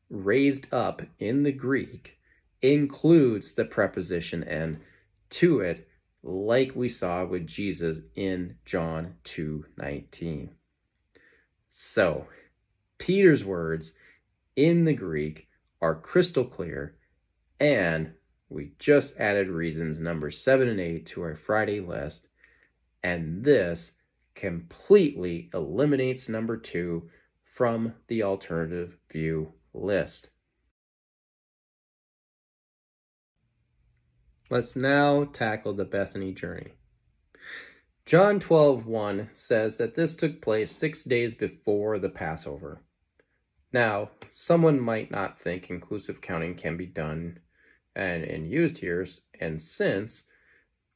raised up in the Greek includes the preposition "and" to it, like we saw with Jesus in John 2:19. So, Peter's words in the Greek are crystal clear, and we just added reasons number 7 and 8 to our Friday list, and this completely eliminates number 2 from the alternative view list. Let's now tackle the Bethany journey. John 12:1 says that this took place 6 days before the Passover. Now, someone might not think inclusive counting can be done and used here, and since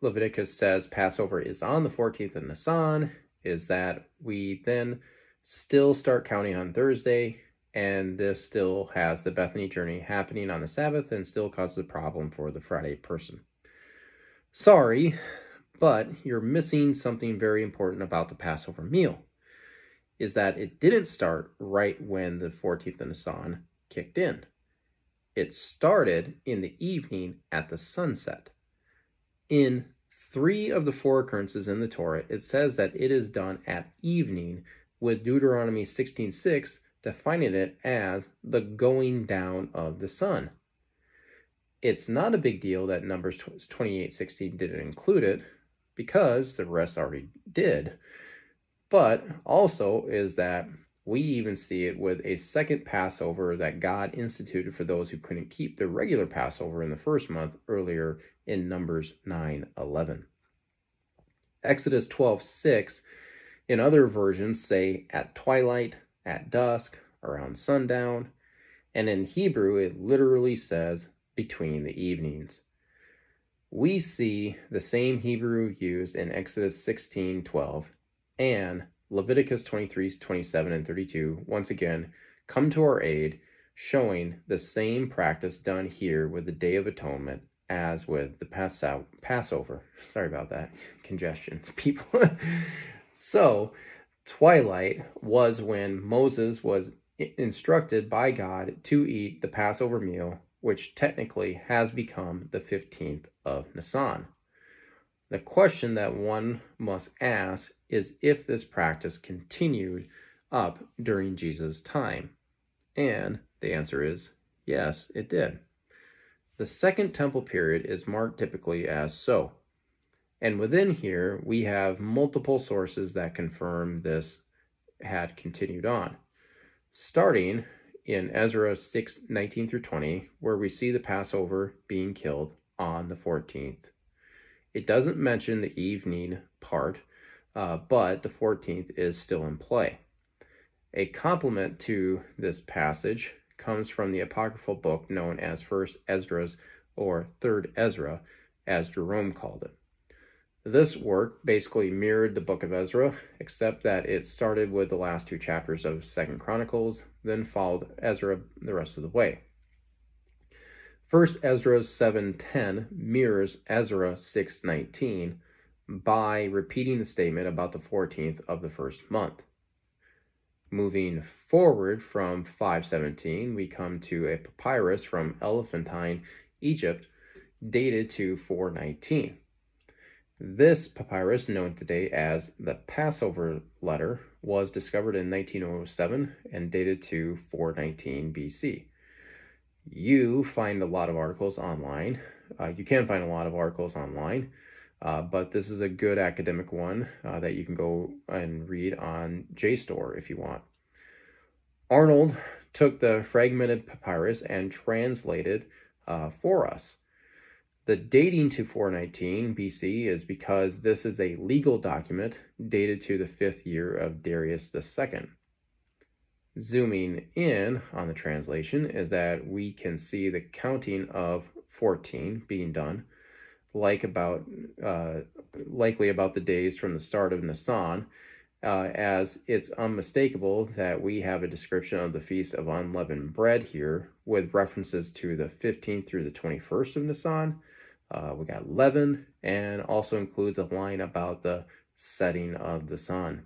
Leviticus says Passover is on the 14th of Nisan, is that we then still start counting on Thursday, and this still has the Bethany journey happening on the Sabbath and still causes a problem for the Friday person. Sorry, but you're missing something very important about the Passover meal, is that it didn't start right when the 14th of Nisan kicked in. it started in the evening at the sunset. In 3 of the 4 occurrences in the Torah, it says that it is done at evening, with Deuteronomy 16:6 defining it as the going down of the sun. It's not a big deal that Numbers 28:16 didn't include it, because the rest already did. But also is that we even see it with a second Passover that God instituted for those who couldn't keep the regular Passover in the first month earlier in Numbers 9:11. Exodus 12:6 in other versions say at twilight, at dusk, around sundown, and in Hebrew it literally says between the evenings. We see the same Hebrew used in Exodus 16:12 and Leviticus 23:27 and 32 once again come to our aid, showing the same practice done here with the Day of Atonement as with the Passover. Sorry about that, congestion, people. So, twilight was when Moses was instructed by God to eat the Passover meal, which technically has become the 15th of Nisan. The question that one must ask is if this practice continued up during Jesus' time. And the answer is yes, it did. The Second Temple period is marked typically as so. And within here, we have multiple sources that confirm this had continued on. Starting in Ezra 6:19 through 20, where we see the Passover being killed on the 14th. It doesn't mention the evening part, but the 14th is still in play. A complement to this passage comes from the apocryphal book known as First Esdras or Third Ezra, as Jerome called it. This work basically mirrored the book of Ezra, except that it started with the last 2 chapters of 2nd Chronicles, then followed Ezra the rest of the way. First Ezra 7:10 mirrors Ezra 6:19 by repeating the statement about the 14th of the first month. Moving forward from 517, we come to a papyrus from Elephantine, Egypt, dated to 419. This papyrus, known today as the Passover Letter, was discovered in 1907 and dated to 419 BC. You find a lot of articles online. You can find a lot of articles online, but this is a good academic one that you can go and read on JSTOR if you want. Arnold took the fragmented papyrus and translated for us. The dating to 419 BC is because this is a legal document dated to the 5th year of Darius II. Zooming in on the translation is that we can see the counting of 14 being done, likely about the days from the start of Nisan, as it's unmistakable that we have a description of the Feast of Unleavened Bread here with references to the 15th through the 21st of Nisan. We got 11, and also includes a line about the setting of the sun.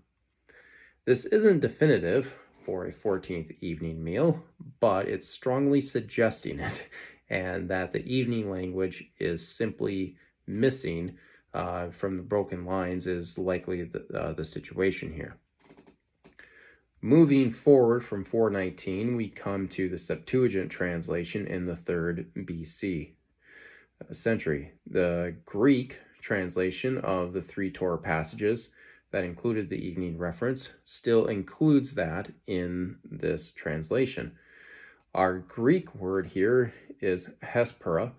This isn't definitive for a 14th evening meal, but it's strongly suggesting it, and that the evening language is simply missing from the broken lines is likely the situation here. Moving forward from 419, we come to the Septuagint translation in the 3rd BC century. The Greek translation of the 3 Torah passages that included the evening reference still includes that in this translation. Our Greek word here is hespera,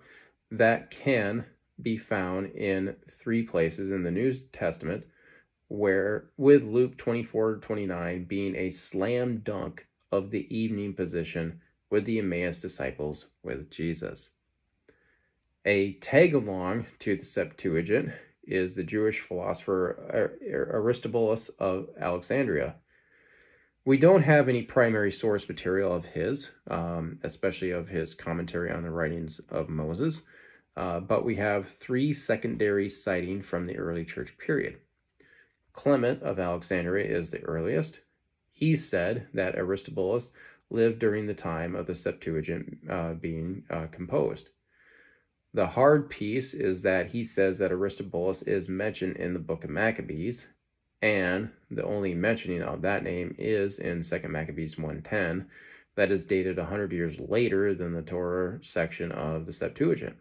that can be found in 3 places in the New Testament, where with Luke 24:29 being a slam dunk of the evening position with the Emmaus disciples with Jesus. A tag-along to the Septuagint is the Jewish philosopher Aristobulus of Alexandria. We don't have any primary source material of his, especially of his commentary on the writings of Moses, but we have 3 secondary sightings from the early church period. Clement of Alexandria is the earliest. He said that Aristobulus lived during the time of the Septuagint being composed. The hard piece is that he says that Aristobulus is mentioned in the book of Maccabees, and the only mentioning of that name is in 2 Maccabees 1:10, that is dated 100 years later than the Torah section of the Septuagint.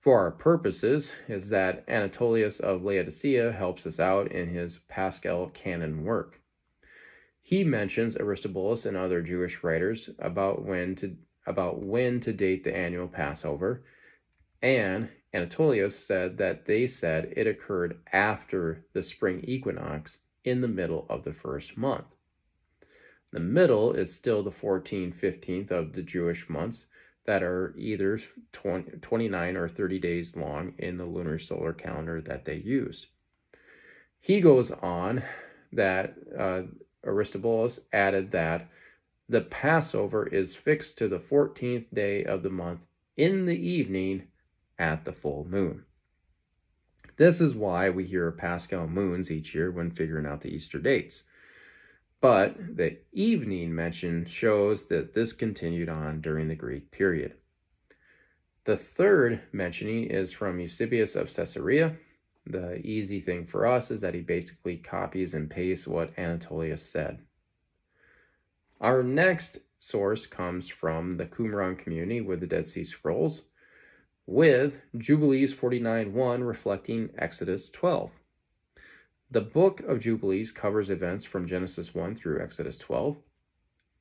For our purposes is that Anatolius of Laodicea helps us out in his Paschal canon work. He mentions Aristobulus and other Jewish writers about when to date the annual Passover, and Anatolius said that they said it occurred after the spring equinox in the middle of the first month. The middle is still the 14th, 15th of the Jewish months that are either 29 or 30 days long in the lunar solar calendar that they used. He goes on that Aristobulus added that the Passover is fixed to the 14th day of the month in the evening at the full moon. This is why we hear of Paschal moons each year when figuring out the Easter dates. But the evening mention shows that this continued on during the Greek period. The third mentioning is from Eusebius of Caesarea. The easy thing for us is that he basically copies and pastes what Anatolius said. Our next source comes from the Qumran community with the Dead Sea Scrolls, with Jubilees 49:1 reflecting Exodus 12. The book of Jubilees covers events from Genesis 1 through Exodus 12.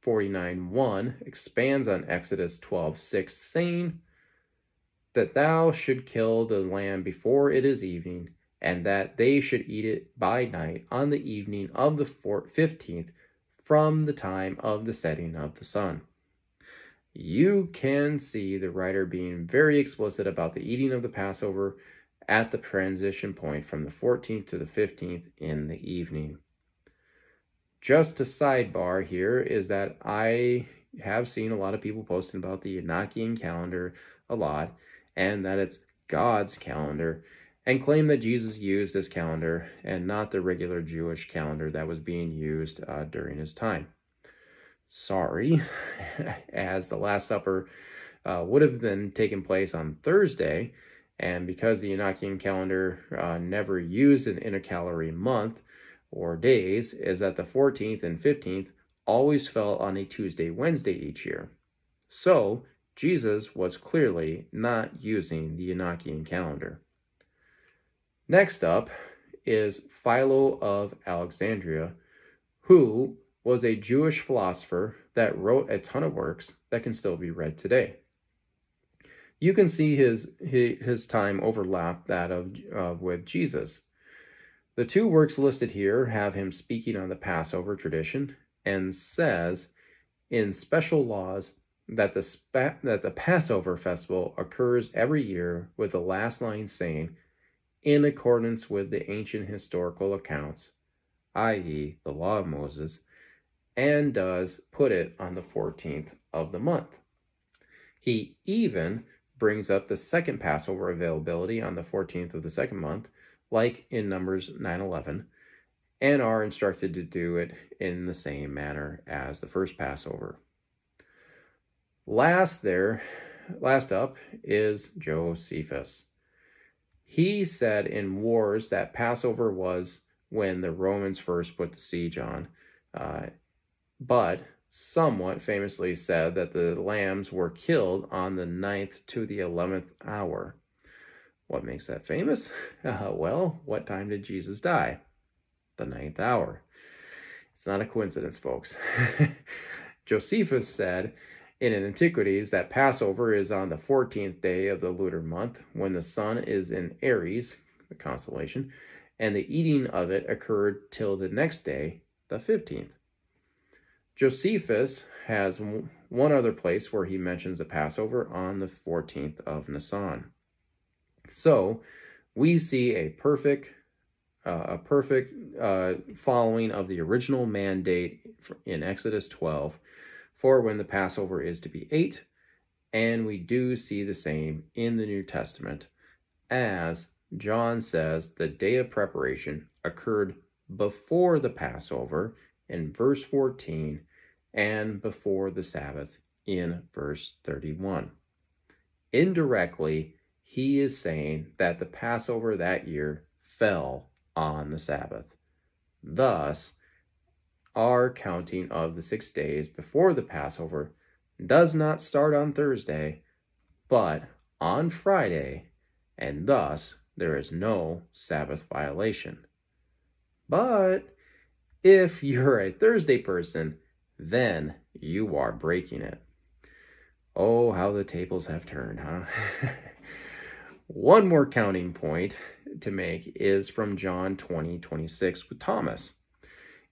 49:1 expands on Exodus 12:6, saying that thou should kill the lamb before it is evening, and that they should eat it by night on the evening of the 15th from the time of the setting of the sun. You can see the writer being very explicit about the eating of the Passover at the transition point from the 14th to the 15th in the evening. Just a sidebar here is that I have seen a lot of people posting about the Enochian calendar a lot, and that it's God's calendar, and claim that Jesus used this calendar and not the regular Jewish calendar that was being used during his time. Sorry, as the Last Supper would have been taking place on Thursday, and because the Enochian calendar never used an intercalary month or days, is that the 14th and 15th always fell on a Tuesday, Wednesday each year. So Jesus was clearly not using the Enochian calendar. Next up is Philo of Alexandria, who was a Jewish philosopher that wrote a ton of works that can still be read today. You can see his time overlapped that of with Jesus. The two works listed here have him speaking on the Passover tradition and says in special laws that the Passover festival occurs every year, with the last line saying, in accordance with the ancient historical accounts, i.e. the law of Moses, and does put it on the 14th of the month. He even brings up the second Passover availability on the 14th of the second month, like in Numbers 9:11, and are instructed to do it in the same manner as the first Passover. Last up is Josephus. He said in Wars that Passover was when the Romans first put the siege on, but somewhat famously said that the lambs were killed on the 9th to the 11th hour. What makes that famous? Well, what time did Jesus die? The 9th hour. It's not a coincidence, folks. Josephus said in Antiquities that Passover is on the 14th day of the lunar month, when the sun is in Aries, the constellation, and the eating of it occurred till the next day, the 15th. Josephus has one other place where he mentions the Passover on the 14th of Nisan. So we see a perfect following of the original mandate in Exodus 12 for when the Passover is to be ate, and we do see the same in the New Testament, as John says the day of preparation occurred before the Passover in verse 14, and before the Sabbath in verse 31. Indirectly, he is saying that the Passover that year fell on the Sabbath. Thus, our counting of the 6 days before the Passover does not start on Thursday, but on Friday, and thus there is no Sabbath violation. But if you're a Thursday person, then you are breaking it. Oh, how the tables have turned, huh? One more counting point to make is from John 20:26 with Thomas.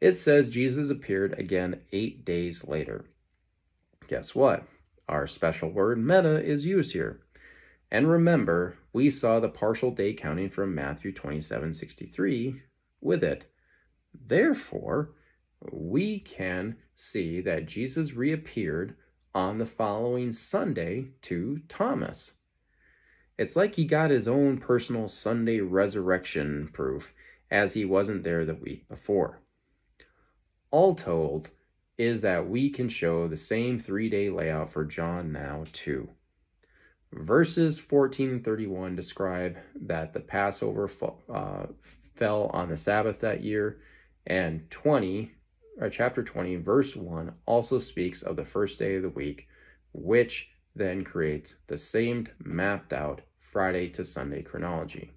It says Jesus appeared again 8 days later. Guess what? Our special word meta is used here. And remember, we saw the partial day counting from Matthew 27:63 with it. Therefore, we can see that Jesus reappeared on the following Sunday to Thomas. It's like he got his own personal Sunday resurrection proof, as he wasn't there the week before. All told is that we can show the same 3-day layout for John now too. Verses 14 and 31 describe that the Passover fell on the Sabbath that year, and chapter 20, verse 1 also speaks of the first day of the week, which then creates the same mapped out Friday to Sunday chronology.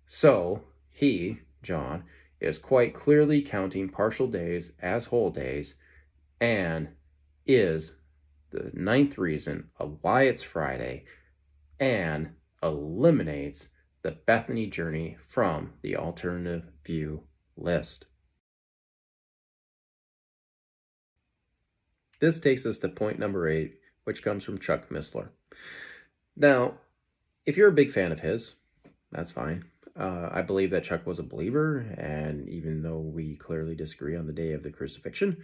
So he, John, is quite clearly counting partial days as whole days, and is the 9th reason of why it's Friday, and eliminates the Bethany journey from the alternative view list. This takes us to point number 8, which comes from Chuck Missler. Now, if you're a big fan of his, that's fine. I believe that Chuck was a believer, and even though we clearly disagree on the day of the crucifixion,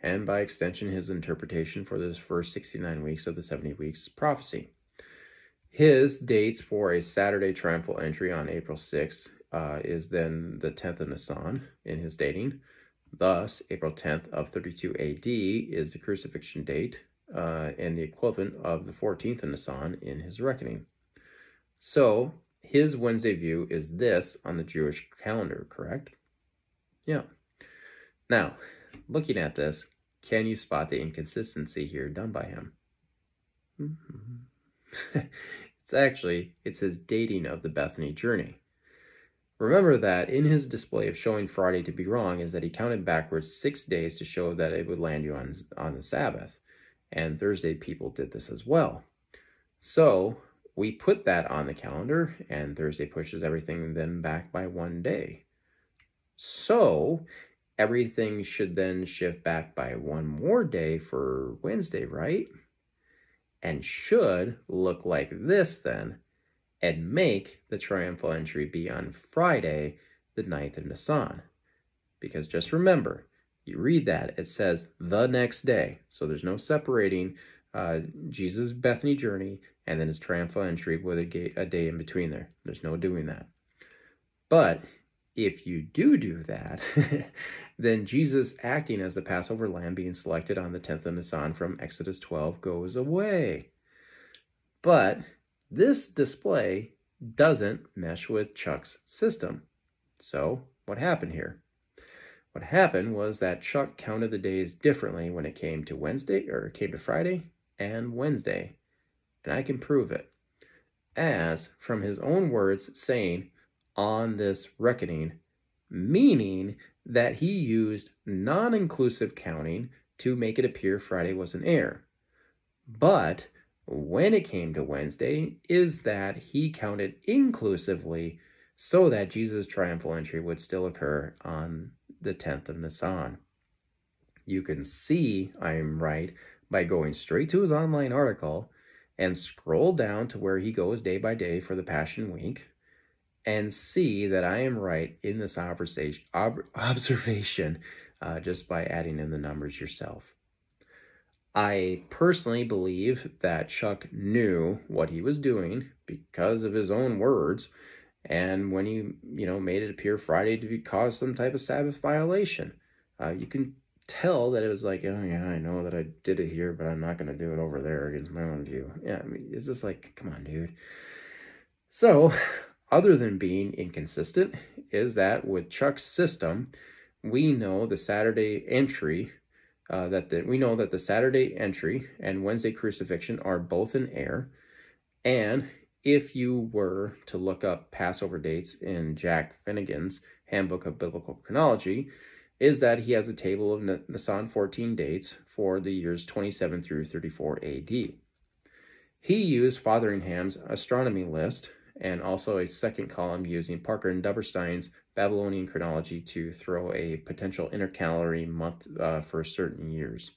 and by extension his interpretation for the first 69 weeks of the 70 weeks prophecy. His dates for a Saturday triumphal entry on April 6th is then the 10th of Nisan in his dating. Thus, April 10th of 32 AD is the crucifixion date, and the equivalent of the 14th of Nisan in his reckoning. So, his Wednesday view is this on the Jewish calendar, correct? Yeah. Now, looking at this, can you spot the inconsistency here done by him? It's his dating of the Bethany journey. Remember that in his display of showing Friday to be wrong is that he counted backwards 6 days to show that it would land you on the Sabbath. And Thursday people did this as well. So we put that on the calendar, and Thursday pushes everything then back by 1 day. So everything should then shift back by 1 more day for Wednesday, right? And should look like this then, and make the triumphal entry be on Friday, the 9th of Nisan. Because just remember, you read that, it says the next day. So there's no separating Jesus' Bethany journey and then his triumphal entry with a day in between there. There's no doing that. But if you do that, then Jesus acting as the Passover lamb being selected on the 10th of Nisan from Exodus 12 goes away. But this display doesn't mesh with Chuck's system. So what happened here? What happened was that Chuck counted the days differently when it came to Friday and Wednesday. And I can prove it. As from his own words saying, on this reckoning, meaning that he used non-inclusive counting to make it appear Friday was an error. But when it came to Wednesday, is that he counted inclusively so that Jesus' triumphal entry would still occur on the 10th of Nisan. You can see I'm right by going straight to his online article and scroll down to where he goes day by day for the Passion Week, and see that I am right in this observation just by adding in the numbers yourself. I personally believe that Chuck knew what he was doing because of his own words, and when he, made it appear Friday to cause some type of Sabbath violation. You can tell that it was like, oh yeah, I know that I did it here, but I'm not going to do it over there against my own view. Yeah, I mean, it's just like, come on, dude. So, other than being inconsistent, is that with Chuck's system, we know the Saturday entry, we know that the Saturday entry and Wednesday crucifixion are both in error. And if you were to look up Passover dates in Jack Finnegan's Handbook of Biblical Chronology, is that he has a table of Nisan 14 dates for the years 27 through 34 AD. He used Fotheringham's astronomy list and also a second column using Parker and Duberstein's Babylonian chronology to throw a potential intercalary month for certain years.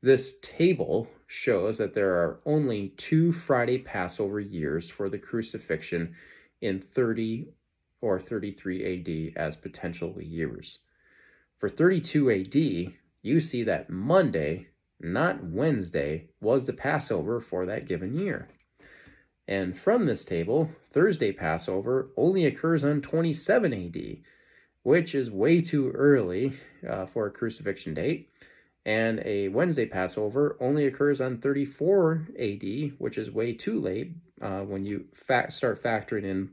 This table shows that there are only 2 Friday Passover years for the crucifixion in 30 or 33 AD as potential years. For 32 AD, you see that Monday, not Wednesday, was the Passover for that given year. And from this table, Thursday Passover only occurs on 27 AD, which is way too early for a crucifixion date. And a Wednesday Passover only occurs on 34 AD, which is way too late when you start factoring in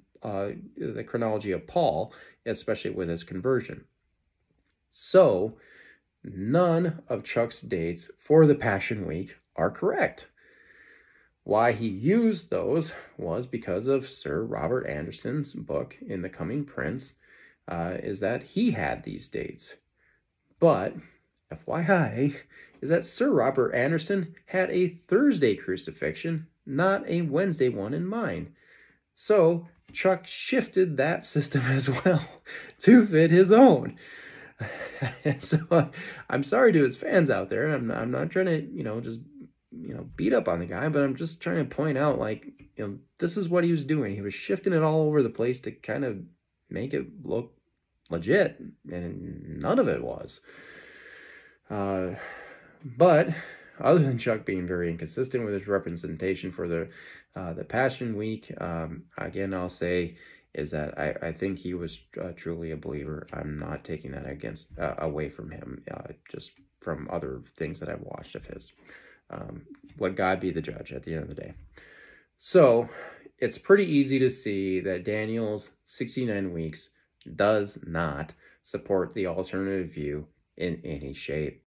the chronology of Paul, especially with his conversion. So, none of Chuck's dates for the Passion Week are correct. Why he used those was because of Sir Robert Anderson's book in The Coming Prince, is that he had these dates. But, FYI, is that Sir Robert Anderson had a Thursday crucifixion, not a Wednesday one in mind. So, Chuck shifted that system as well to fit his own. So I'm sorry to his fans out there. I'm not trying to, just, beat up on the guy, but I'm just trying to point out, like, this is what he was doing. He was shifting it all over the place to kind of make it look legit, and none of it was. But other than Chuck being very inconsistent with his representation for the Passion Week, again, I'll say is that I think he was truly a believer. I'm not taking that away from him, just from other things that I've watched of his. Let God be the judge at the end of the day. So it's pretty easy to see that Daniel's 69 weeks does not support the alternative view in any shape.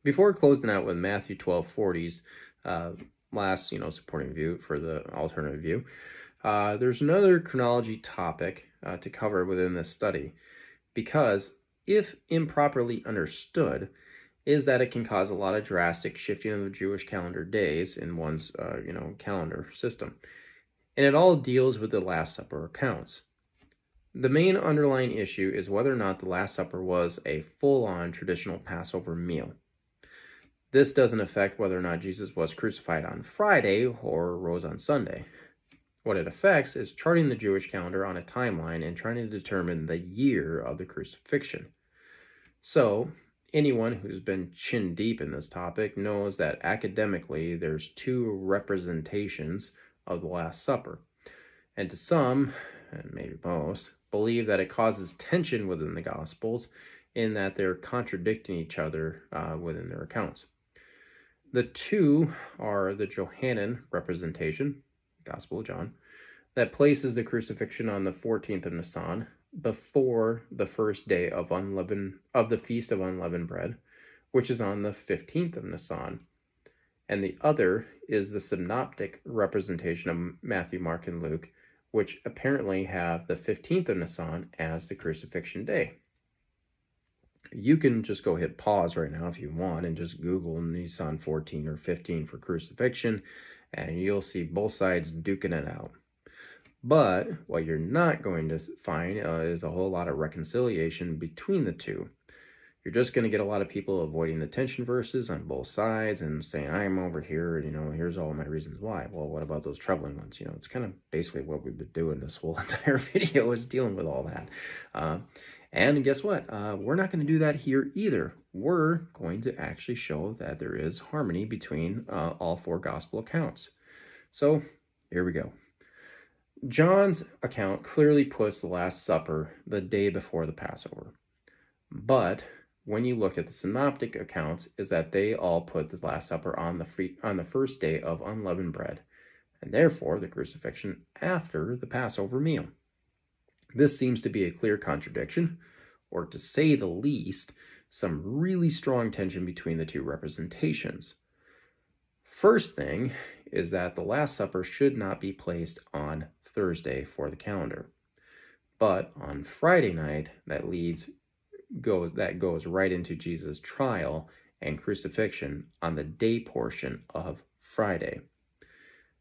Before closing out with Matthew 12:40's last, supporting view for the alternative view, there's another chronology topic to cover within this study, because if improperly understood, is that it can cause a lot of drastic shifting of the Jewish calendar days in one's, calendar system. And it all deals with the Last Supper accounts. The main underlying issue is whether or not the Last Supper was a full-on traditional Passover meal. This doesn't affect whether or not Jesus was crucified on Friday or rose on Sunday. What it affects is charting the Jewish calendar on a timeline and trying to determine the year of the crucifixion. So, anyone who's been chin deep in this topic knows that academically there's 2 representations of the Last Supper. And to some, and maybe most, believe that it causes tension within the Gospels in that they're contradicting each other within their accounts. The 2 are the Johannine representation, Gospel of John, that places the crucifixion on the 14th of Nisan, before the first day of the Feast of Unleavened Bread, which is on the 15th of Nisan. And the other is the synoptic representation of Matthew, Mark, and Luke, which apparently have the 15th of Nisan as the crucifixion day. You can just go hit pause right now if you want and just Google Nisan 14 or 15 for crucifixion, and you'll see both sides duking it out. But what you're not going to find is a whole lot of reconciliation between the 2. You're just going to get a lot of people avoiding the tension verses on both sides and saying, I'm over here, here's all my reasons why. Well, what about those troubling ones? It's kind of basically what we've been doing this whole entire video, is dealing with all that. And guess what? We're not going to do that here either. We're going to actually show that there is harmony between all 4 gospel accounts. So here we go. John's account clearly puts the Last Supper the day before the Passover. But when you look at the synoptic accounts, is that they all put the Last Supper on the first day of unleavened bread, and therefore the crucifixion after the Passover meal. This seems to be a clear contradiction, or to say the least, some really strong tension between the two representations. First thing is that the Last Supper should not be placed on Thursday for the calendar, but on Friday night that goes right into Jesus' trial and crucifixion on the day portion of Friday.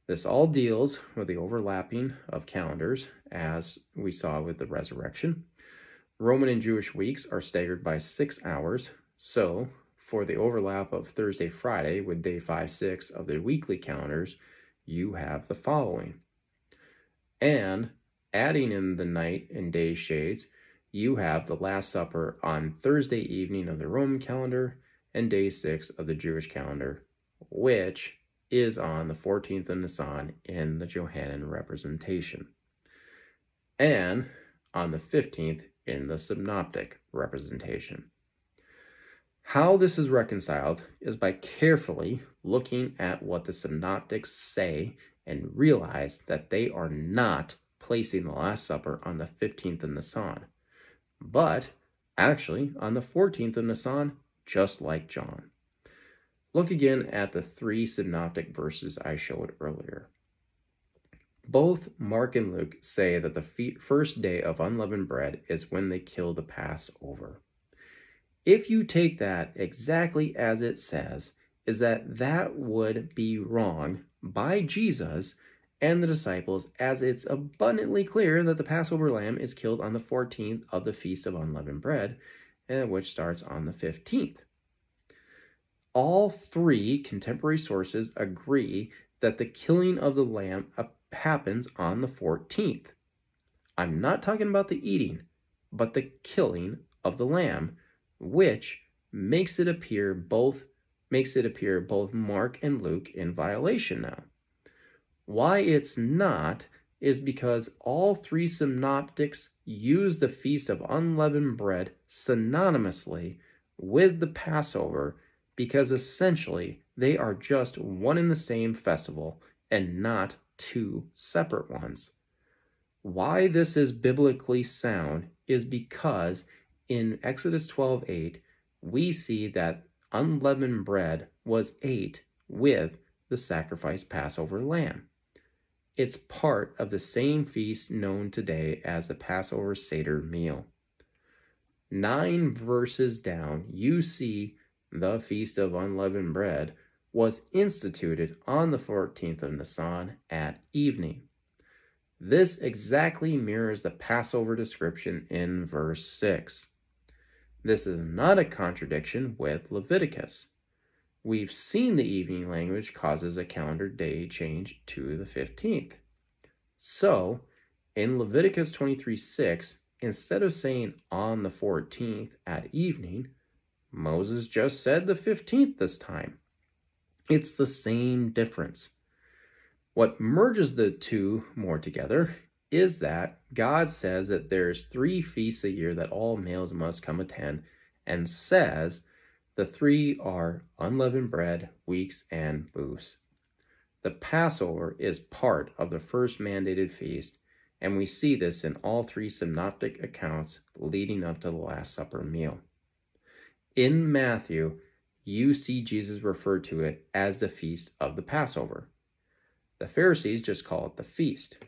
This all deals with the overlapping of calendars, as we saw with the resurrection. Roman and Jewish weeks are staggered by 6 hours, so for the overlap of Thursday-Friday with day 5-6 of the weekly calendars, you have the following. And adding in the night and day shades, you have the Last Supper on Thursday evening of the Roman calendar and day 6 of the Jewish calendar, which is on the 14th of Nisan in the Johannine representation, and on the 15th in the synoptic representation. How this is reconciled is by carefully looking at what the synoptics say and realize that they are not placing the Last Supper on the 15th of Nisan, but actually on the 14th of Nisan, just like John. Look again at the 3 synoptic verses I showed earlier. Both Mark and Luke say that the first day of unleavened bread is when they kill the Passover. If you take that exactly as it says, is that would be wrong by Jesus and the disciples, as it's abundantly clear that the Passover lamb is killed on the 14th of the Feast of Unleavened Bread, which starts on the 15th. All 3 contemporary sources agree that the killing of the lamb happens on the 14th. I'm not talking about the eating, but the killing of the lamb, which makes it appear both Mark and Luke in violation now. Why it's not is because all 3 synoptics use the Feast of Unleavened Bread synonymously with the Passover, because essentially they are just one and the same festival and not 2 separate ones. Why this is biblically sound is because in Exodus 12:8, we see that unleavened bread was ate with the sacrificed Passover lamb. It's part of the same feast known today as the Passover Seder meal. 9 verses down, you see the Feast of Unleavened Bread was instituted on the 14th of Nisan at evening. This exactly mirrors the Passover description in verse 6. This is not a contradiction with Leviticus. We've seen the evening language causes a calendar day change to the 15th. So, in Leviticus 23:6, instead of saying on the 14th at evening, Moses just said the 15th this time. It's the same difference. What merges the two more together is that God says that there's 3 feasts a year that all males must come attend, and says the 3 are unleavened bread, weeks, and booths. The Passover is part of the first mandated feast, and we see this in all 3 synoptic accounts leading up to the Last Supper meal. In Matthew, you see Jesus refer to it as the Feast of the Passover. The Pharisees just call it the feast,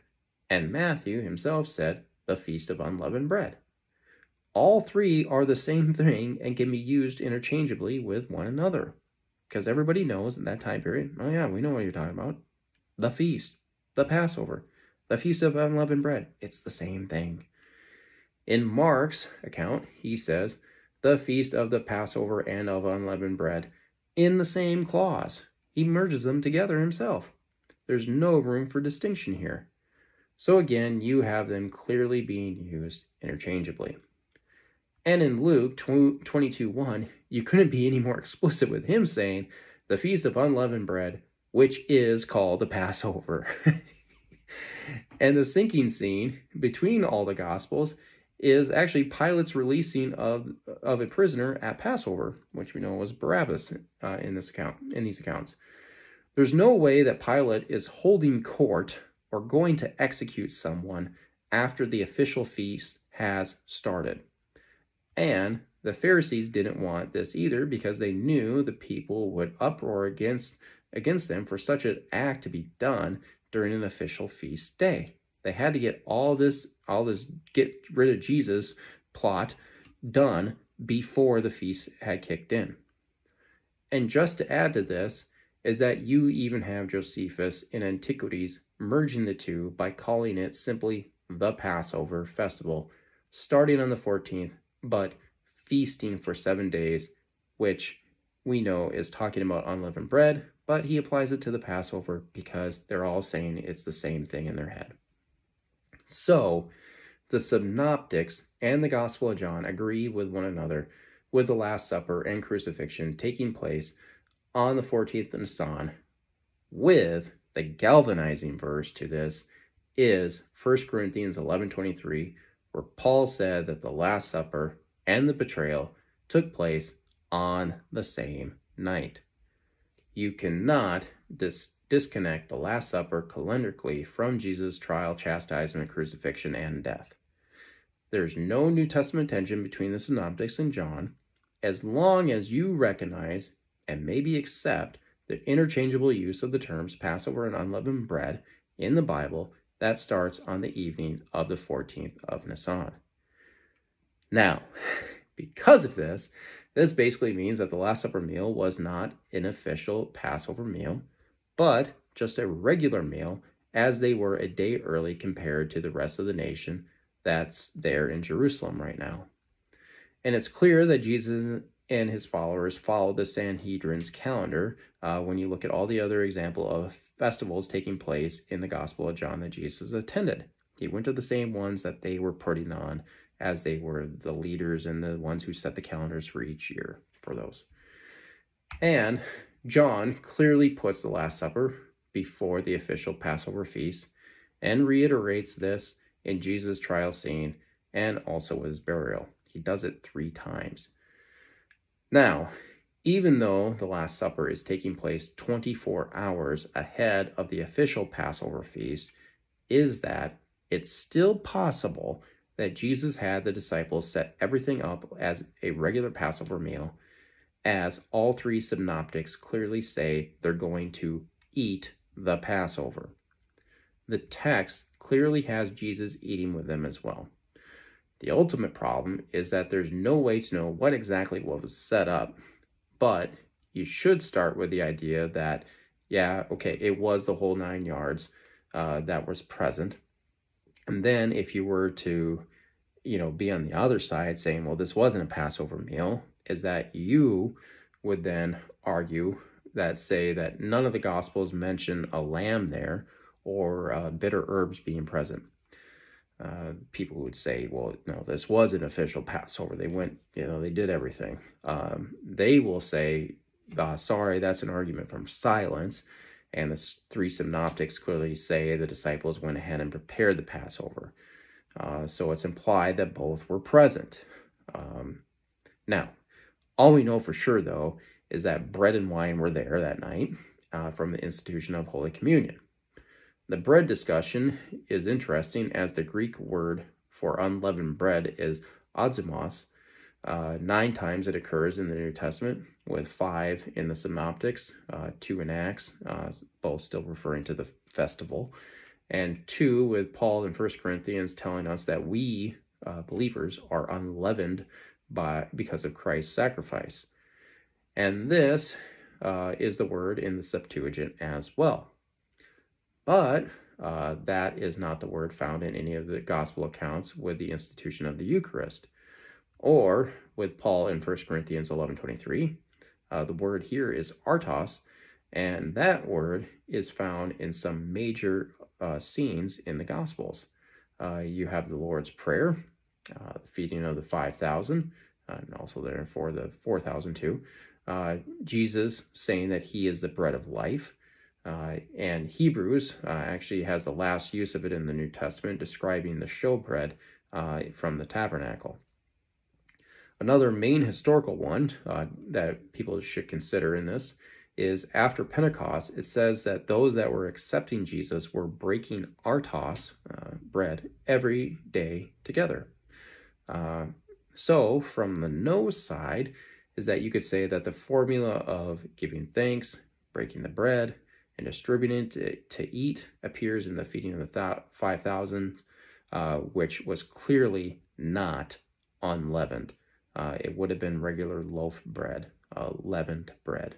and Matthew himself said the Feast of Unleavened Bread. All 3 are the same thing and can be used interchangeably with one another, because everybody knows in that time period, oh yeah, we know what you're talking about. The feast, the Passover, the Feast of Unleavened Bread, it's the same thing. In Mark's account, he says the Feast of the Passover and of Unleavened Bread in the same clause. He merges them together himself. There's no room for distinction here. So again, you have them clearly being used interchangeably. And in Luke 22:1, you couldn't be any more explicit with him saying the Feast of Unleavened Bread, which is called the Passover. And the sinking scene between all the Gospels is actually Pilate's releasing of a prisoner at Passover, which we know was Barabbas in these accounts. There's no way that Pilate is holding court or going to execute someone after the official feast has started. And the Pharisees didn't want this either because they knew the people would uproar against them for such an act to be done during an official feast day. They had to get all this get rid of Jesus plot done before the feast had kicked in. And just to add to this is that you even have Josephus in Antiquities merging the two by calling it simply the Passover festival, starting on the 14th, but feasting for 7 days, which we know is talking about unleavened bread, but he applies it to the Passover because they're all saying it's the same thing in their head. So, the Synoptics and the Gospel of John agree with one another with the Last Supper and crucifixion taking place on the 14th of Nisan, with the galvanizing verse to this is 1 Corinthians 11:23, where Paul said that the Last Supper and the betrayal took place on the same night. You cannot disconnect the Last Supper calendarically from Jesus' trial, chastisement, crucifixion, and death. There's no New Testament tension between the Synoptics and John, as long as you recognize and maybe accept the interchangeable use of the terms Passover and unleavened bread in the Bible that starts on the evening of the 14th of Nisan. Now, because of this basically means that the Last Supper meal was not an official Passover meal, but just a regular meal, as they were a day early compared to the rest of the nation that's there in Jerusalem right now. And it's clear that Jesus and his followers followed the Sanhedrin's calendar when you look at all the other example of festivals taking place in the Gospel of John that Jesus attended. He went to the same ones that they were putting on, as they were the leaders and the ones who set the calendars for each year for those. And John clearly puts the Last Supper before the official Passover feast and reiterates this in Jesus' trial scene and also his burial. He does it 3 times. Now, even though the Last Supper is taking place 24 hours ahead of the official Passover feast, is that it's still possible that Jesus had the disciples set everything up as a regular Passover meal, as all 3 synoptics clearly say they're going to eat the Passover. The text clearly has Jesus eating with them as well. The ultimate problem is that there's no way to know what exactly was set up, but you should start with the idea that, yeah, okay, it was the whole 9 yards that was present. And then if you were to, be on the other side saying, well, this wasn't a Passover meal, is that you would then argue that say that none of the Gospels mention a lamb there or bitter herbs being present. People would say, well, no, this was an official Passover. They went, they did everything. They will say, sorry, that's an argument from silence. And the 3 synoptics clearly say the disciples went ahead and prepared the Passover. So it's implied that both were present. Now, all we know for sure, though, is that bread and wine were there that night from the institution of Holy Communion. The bread discussion is interesting, as the Greek word for unleavened bread is odzimos. 9 times it occurs in the New Testament, with 5 in the Synoptics, 2 in Acts, both still referring to the festival, and 2 with Paul in 1 Corinthians telling us that we, believers, are unleavened because of Christ's sacrifice. And this is the word in the Septuagint as well. But that is not the word found in any of the gospel accounts with the institution of the Eucharist. Or with Paul in 1 Corinthians 11:23, the word here is artos, and that word is found in some major scenes in the Gospels. You have the Lord's Prayer, the feeding of the 5,000, and also therefore the 4,000 too. Jesus saying that he is the bread of life. And Hebrews actually has the last use of it in the New Testament, describing the showbread from the tabernacle. Another main historical one that people should consider in this is after Pentecost, it says that those that were accepting Jesus were breaking artos, bread, every day together. So from the no side is that you could say that the formula of giving thanks, breaking the bread, and distributing it to eat appears in the feeding of the 5,000, which was clearly not unleavened. It would have been regular loaf bread, leavened bread.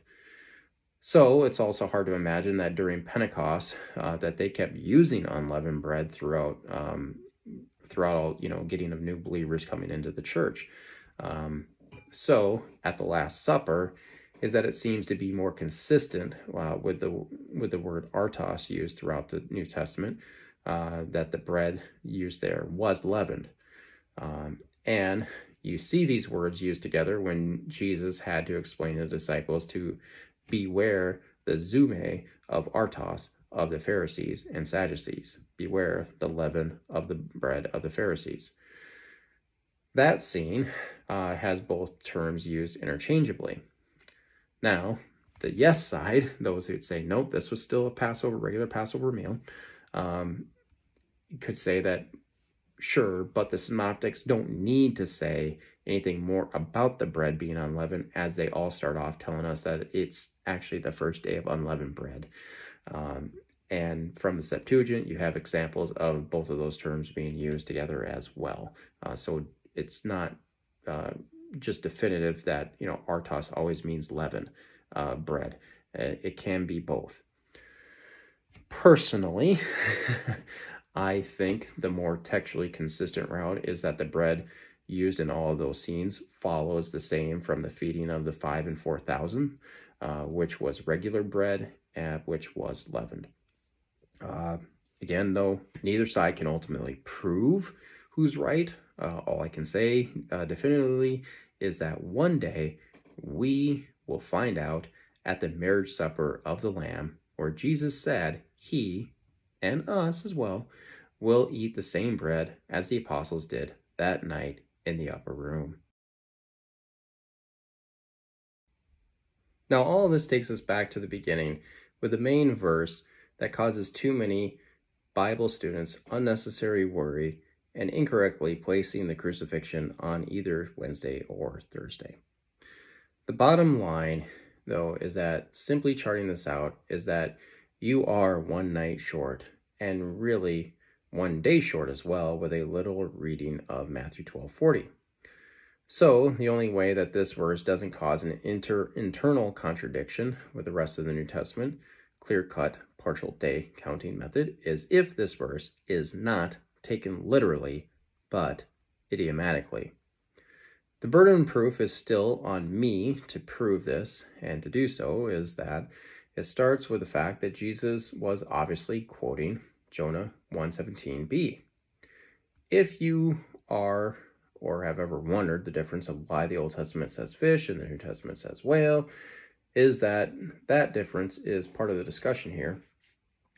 So it's also hard to imagine that during Pentecost that they kept using unleavened bread throughout all, getting of new believers coming into the church. So at the Last Supper is that it seems to be more consistent with the word artos used throughout the New Testament, that the bread used there was leavened. And you see these words used together when Jesus had to explain to the disciples to beware the zume of artos of the Pharisees and Sadducees. Beware the leaven of the bread of the Pharisees. That scene has both terms used interchangeably. Now, the yes side, those who'd say, nope, this was still a regular Passover meal, could say that, sure, but the synoptics don't need to say anything more about the bread being unleavened, as they all start off telling us that it's actually the first day of unleavened bread. And from the Septuagint, you have examples of both of those terms being used together as well. So it's not just definitive that, artos always means leavened bread. It can be both. Personally, I think the more textually consistent route is that the bread used in all of those scenes follows the same from the feeding of the 5,000 and 4,000, which was regular bread, which was leavened. Again, though, neither side can ultimately prove who's right. All I can say definitively is that one day we will find out at the marriage supper of the Lamb, where Jesus said he, and us as well, will eat the same bread as the apostles did that night in the upper room. Now, all of this takes us back to the beginning with the main verse that causes too many Bible students unnecessary worry and incorrectly placing the crucifixion on either Wednesday or Thursday. The bottom line, though, is that simply charting this out is that you are one night short, and really one day short as well, with a literal reading of Matthew 12:40. So the only way that this verse doesn't cause an internal contradiction with the rest of the New Testament, clear-cut partial day counting method, is if this verse is not taken literally, but idiomatically. The burden of proof is still on me to prove this, and to do so is that it starts with the fact that Jesus was obviously quoting Jonah 1:17b. If you are or have ever wondered the difference of why the Old Testament says fish and the New Testament says whale, is that difference is part of the discussion here,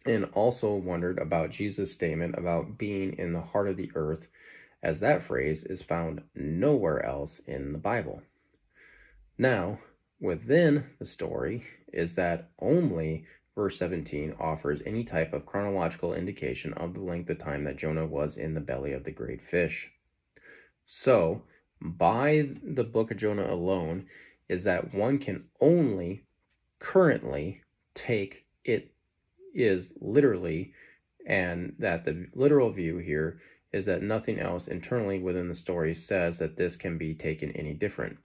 and also wondered about Jesus' statement about being in the heart of the earth, as that phrase is found nowhere else in the Bible. Now, within the story is that only verse 17 offers any type of chronological indication of the length of time that Jonah was in the belly of the great fish. So, by the book of Jonah alone, is that one can only currently take it is literally, and that the literal view here is that nothing else internally within the story says that this can be taken any different.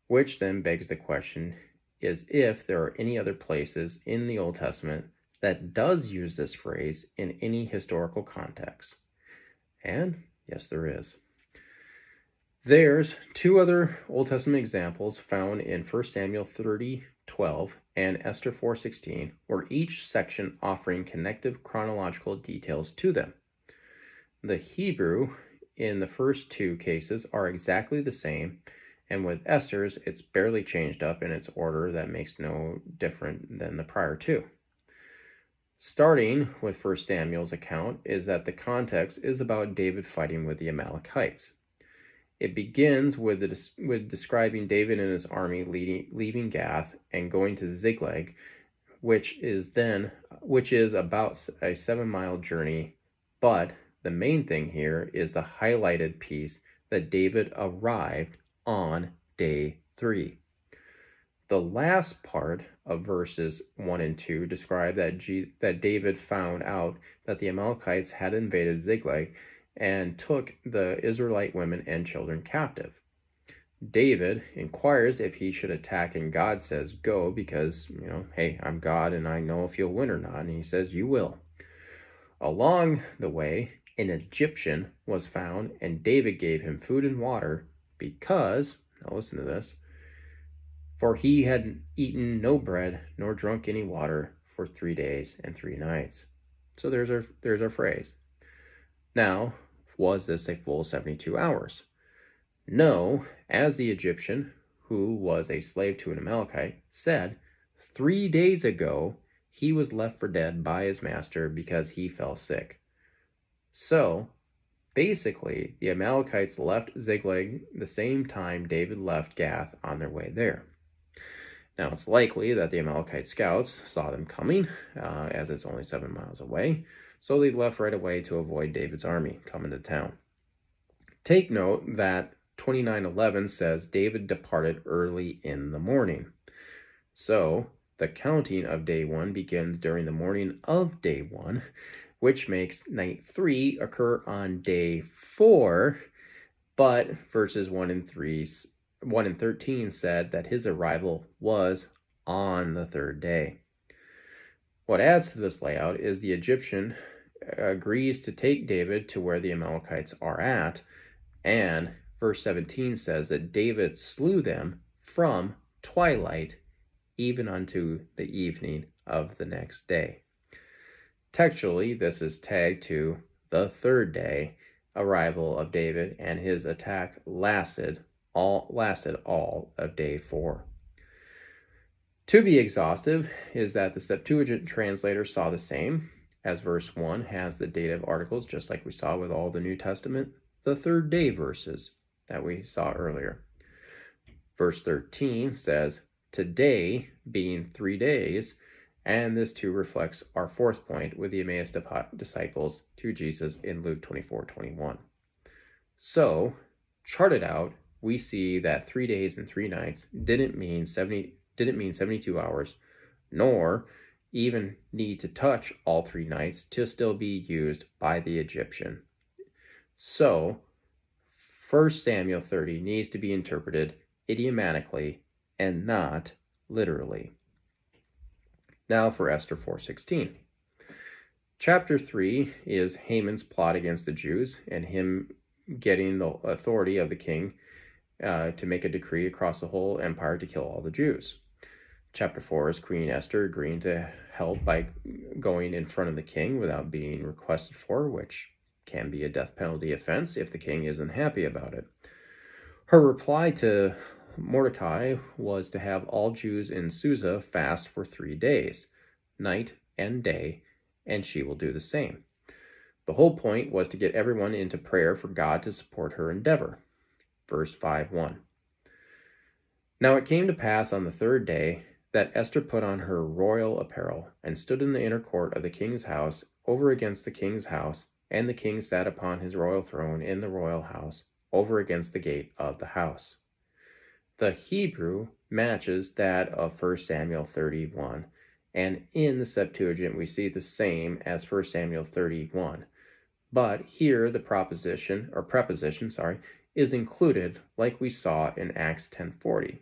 Which then begs the question is if there are any other places in the Old Testament that does use this phrase in any historical context. And yes, there is. There's two other Old Testament examples found in 1 Samuel 30:12 and Esther 4:16, where each section offering connective chronological details to them. The Hebrew in the first two cases are exactly the same, and with Esther's, it's barely changed up in its order that makes no different than the prior two. Starting with 1 Samuel's account is that the context is about David fighting with the Amalekites. It begins with describing David and his army leaving Gath and going to Ziklag, which is about a 7-mile journey. But the main thing here is the highlighted piece that David arrived on day 3. The last part of verses 1 and 2 describe that David found out that the Amalekites had invaded Ziklag and took the Israelite women and children captive. David inquires if he should attack, and God says, go, because, hey, I'm God and I know if you'll win or not. And he says, you will. Along the way, an Egyptian was found, and David gave him food and water because, now listen to this, for he had eaten no bread nor drunk any water for 3 days and 3 nights. So there's our phrase. Now, was this a full 72 hours? No, as the Egyptian, who was a slave to an Amalekite, said, 3 days ago he was left for dead by his master because he fell sick. So, basically, the Amalekites left Ziklag the same time David left Gath on their way there. Now, it's likely that the Amalekite scouts saw them coming, as it's only 7 miles away, so they left right away to avoid David's army coming to town. Take note that 29:11 says David departed early in the morning. So, the counting of day 1 begins during the morning of day 1, which makes night 3 occur on day 4, but verses 1 and 13 said that his arrival was on the 3rd day. What adds to this layout is the Egyptian agrees to take David to where the Amalekites are at, and verse 17 says that David slew them from twilight even unto the evening of the next day. Textually, this is tagged to the 3rd day arrival of David, and his attack lasted all of day 4. To be exhaustive is that the Septuagint translator saw the same, as verse 1 has the dative articles, just like we saw with all the New Testament, the 3rd day verses that we saw earlier. Verse 13 says, today being 3 days, and this too reflects our 4th point with the Emmaus disciples to Jesus in Luke 24:21. So, charted out, we see that 3 days and 3 nights didn't mean 72 hours, nor even need to touch all 3 nights to still be used by the Egyptian. So, 1 Samuel 30 needs to be interpreted idiomatically and not literally. Now for Esther 4:16. Chapter 3 is Haman's plot against the Jews and him getting the authority of the king to make a decree across the whole empire to kill all the Jews. Chapter 4 is Queen Esther agreeing to help by going in front of the king without being requested for, which can be a death penalty offense if the king isn't happy about it. Her reply to Mordecai was to have all Jews in Susa fast for 3 days, night and day, and she will do the same. The whole point was to get everyone into prayer for God to support her endeavor. Verse 5:1. Now it came to pass on the 3rd day that Esther put on her royal apparel and stood in the inner court of the king's house over against the king's house, and the king sat upon his royal throne in the royal house over against the gate of the house. The Hebrew matches that of 1 Samuel 31, and in the Septuagint we see the same as 1 Samuel 31. But here the preposition is included like we saw in Acts 10:40.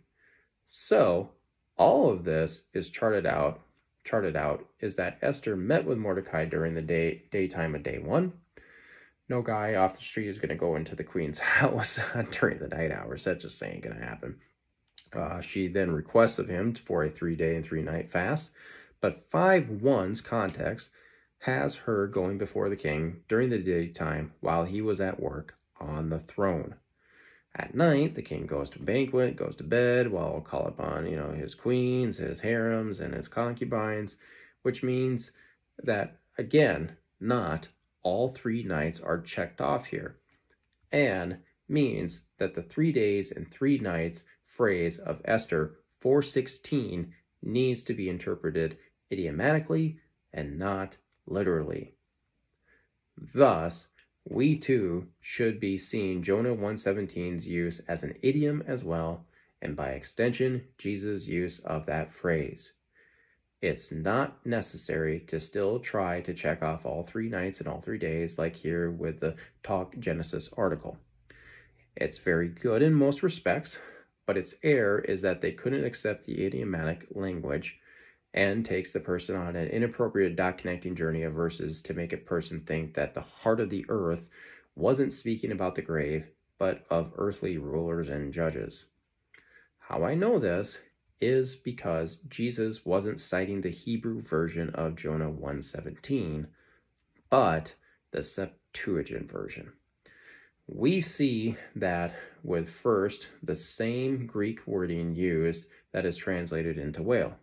So all of this is charted out is that Esther met with Mordecai during the daytime of day 1. No guy off the street is going to go into the queen's house during the night hours. That just ain't going to happen. She then requests of him for a 3-day and 3-night fast, but 5:1's context has her going before the king during the daytime while he was at work on the throne. At night, the king goes to banquet, goes to bed, while he'll call upon, his queens, his harems, and his concubines, which means that, again, not all 3 nights are checked off here, and means that the 3 days and 3 nights phrase of Esther 4:16 needs to be interpreted idiomatically and not literally. Thus, we too should be seeing Jonah 1:17's use as an idiom as well, and by extension, Jesus' use of that phrase. It's not necessary to still try to check off all 3 nights and all 3 days like here with the Talk Genesis article. It's very good in most respects, but its error is that they couldn't accept the idiomatic language and takes the person on an inappropriate dot-connecting journey of verses to make a person think that the heart of the earth wasn't speaking about the grave, but of earthly rulers and judges. How I know this is because Jesus wasn't citing the Hebrew version of Jonah 1:17, but the Septuagint version. We see that with first the same Greek wording used that is translated into whale.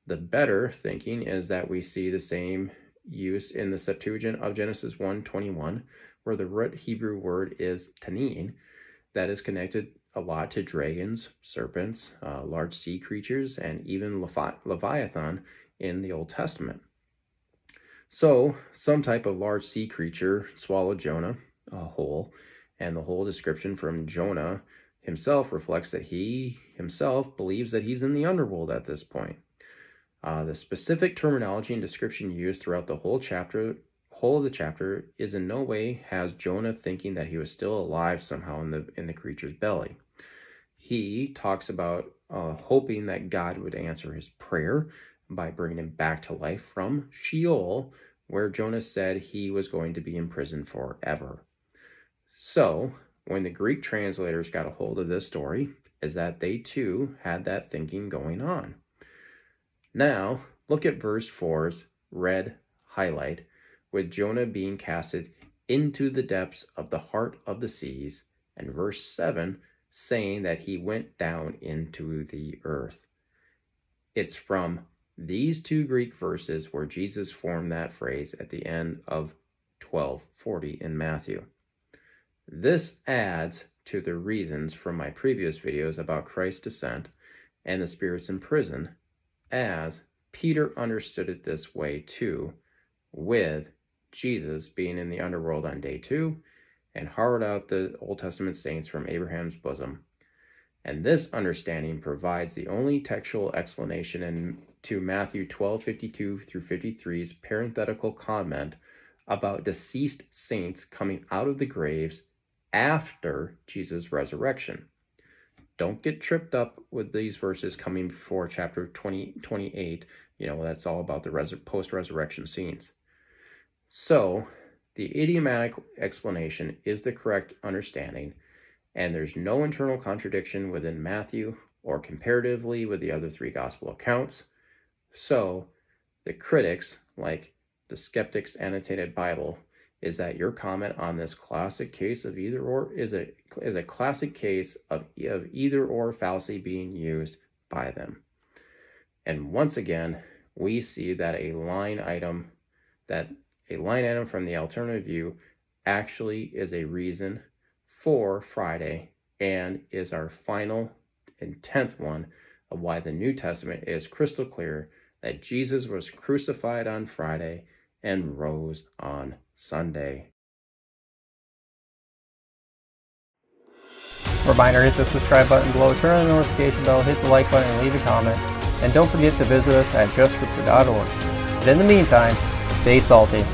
The better thinking is that we see the same use in the Septuagint of Genesis 1:21, where the root Hebrew word is tanin, that is connected a lot to dragons, serpents, large sea creatures, and even Leviathan in the Old Testament. So, some type of large sea creature swallowed Jonah whole, and the whole description from Jonah himself reflects that he himself believes that he's in the underworld at this point. The specific terminology and description used throughout the whole of the chapter is in no way has Jonah thinking that he was still alive somehow in the creature's belly. He talks about hoping that God would answer his prayer by bringing him back to life from Sheol, where Jonah said he was going to be in prison forever. So, when the Greek translators got a hold of this story, is that they too had that thinking going on. Now, look at verse 4's red highlight, with Jonah being casted into the depths of the heart of the seas, and verse 7 saying that he went down into the earth. It's from these 2 Greek verses where Jesus formed that phrase at the end of 12:40 in Matthew. This adds to the reasons from my previous videos about Christ's descent and the spirits in prison, as Peter understood it this way too, with Jesus being in the underworld on day 2 and harrowed out the Old Testament saints from Abraham's bosom. And this understanding provides the only textual explanation to Matthew 12:52 through 53's parenthetical comment about deceased saints coming out of the graves after Jesus' resurrection. Don't get tripped up with these verses coming before chapter 28. That's all about the post-resurrection scenes. So, the idiomatic explanation is the correct understanding, and there's no internal contradiction within Matthew or comparatively with the other 3 gospel accounts. So, the critics, like the Skeptics Annotated Bible, is that your comment on this classic case of either or is a classic case of either or fallacy being used by them. And once again, we see that a line item from the alternative view actually is a reason for Friday and is our final and 10th one of why the New Testament is crystal clear that Jesus was crucified on Friday and rose on Sunday. Reminder, hit the subscribe button below, turn on the notification bell, hit the like button, and leave a comment. And don't forget to visit us at justwiththeord. But in the meantime, stay salty.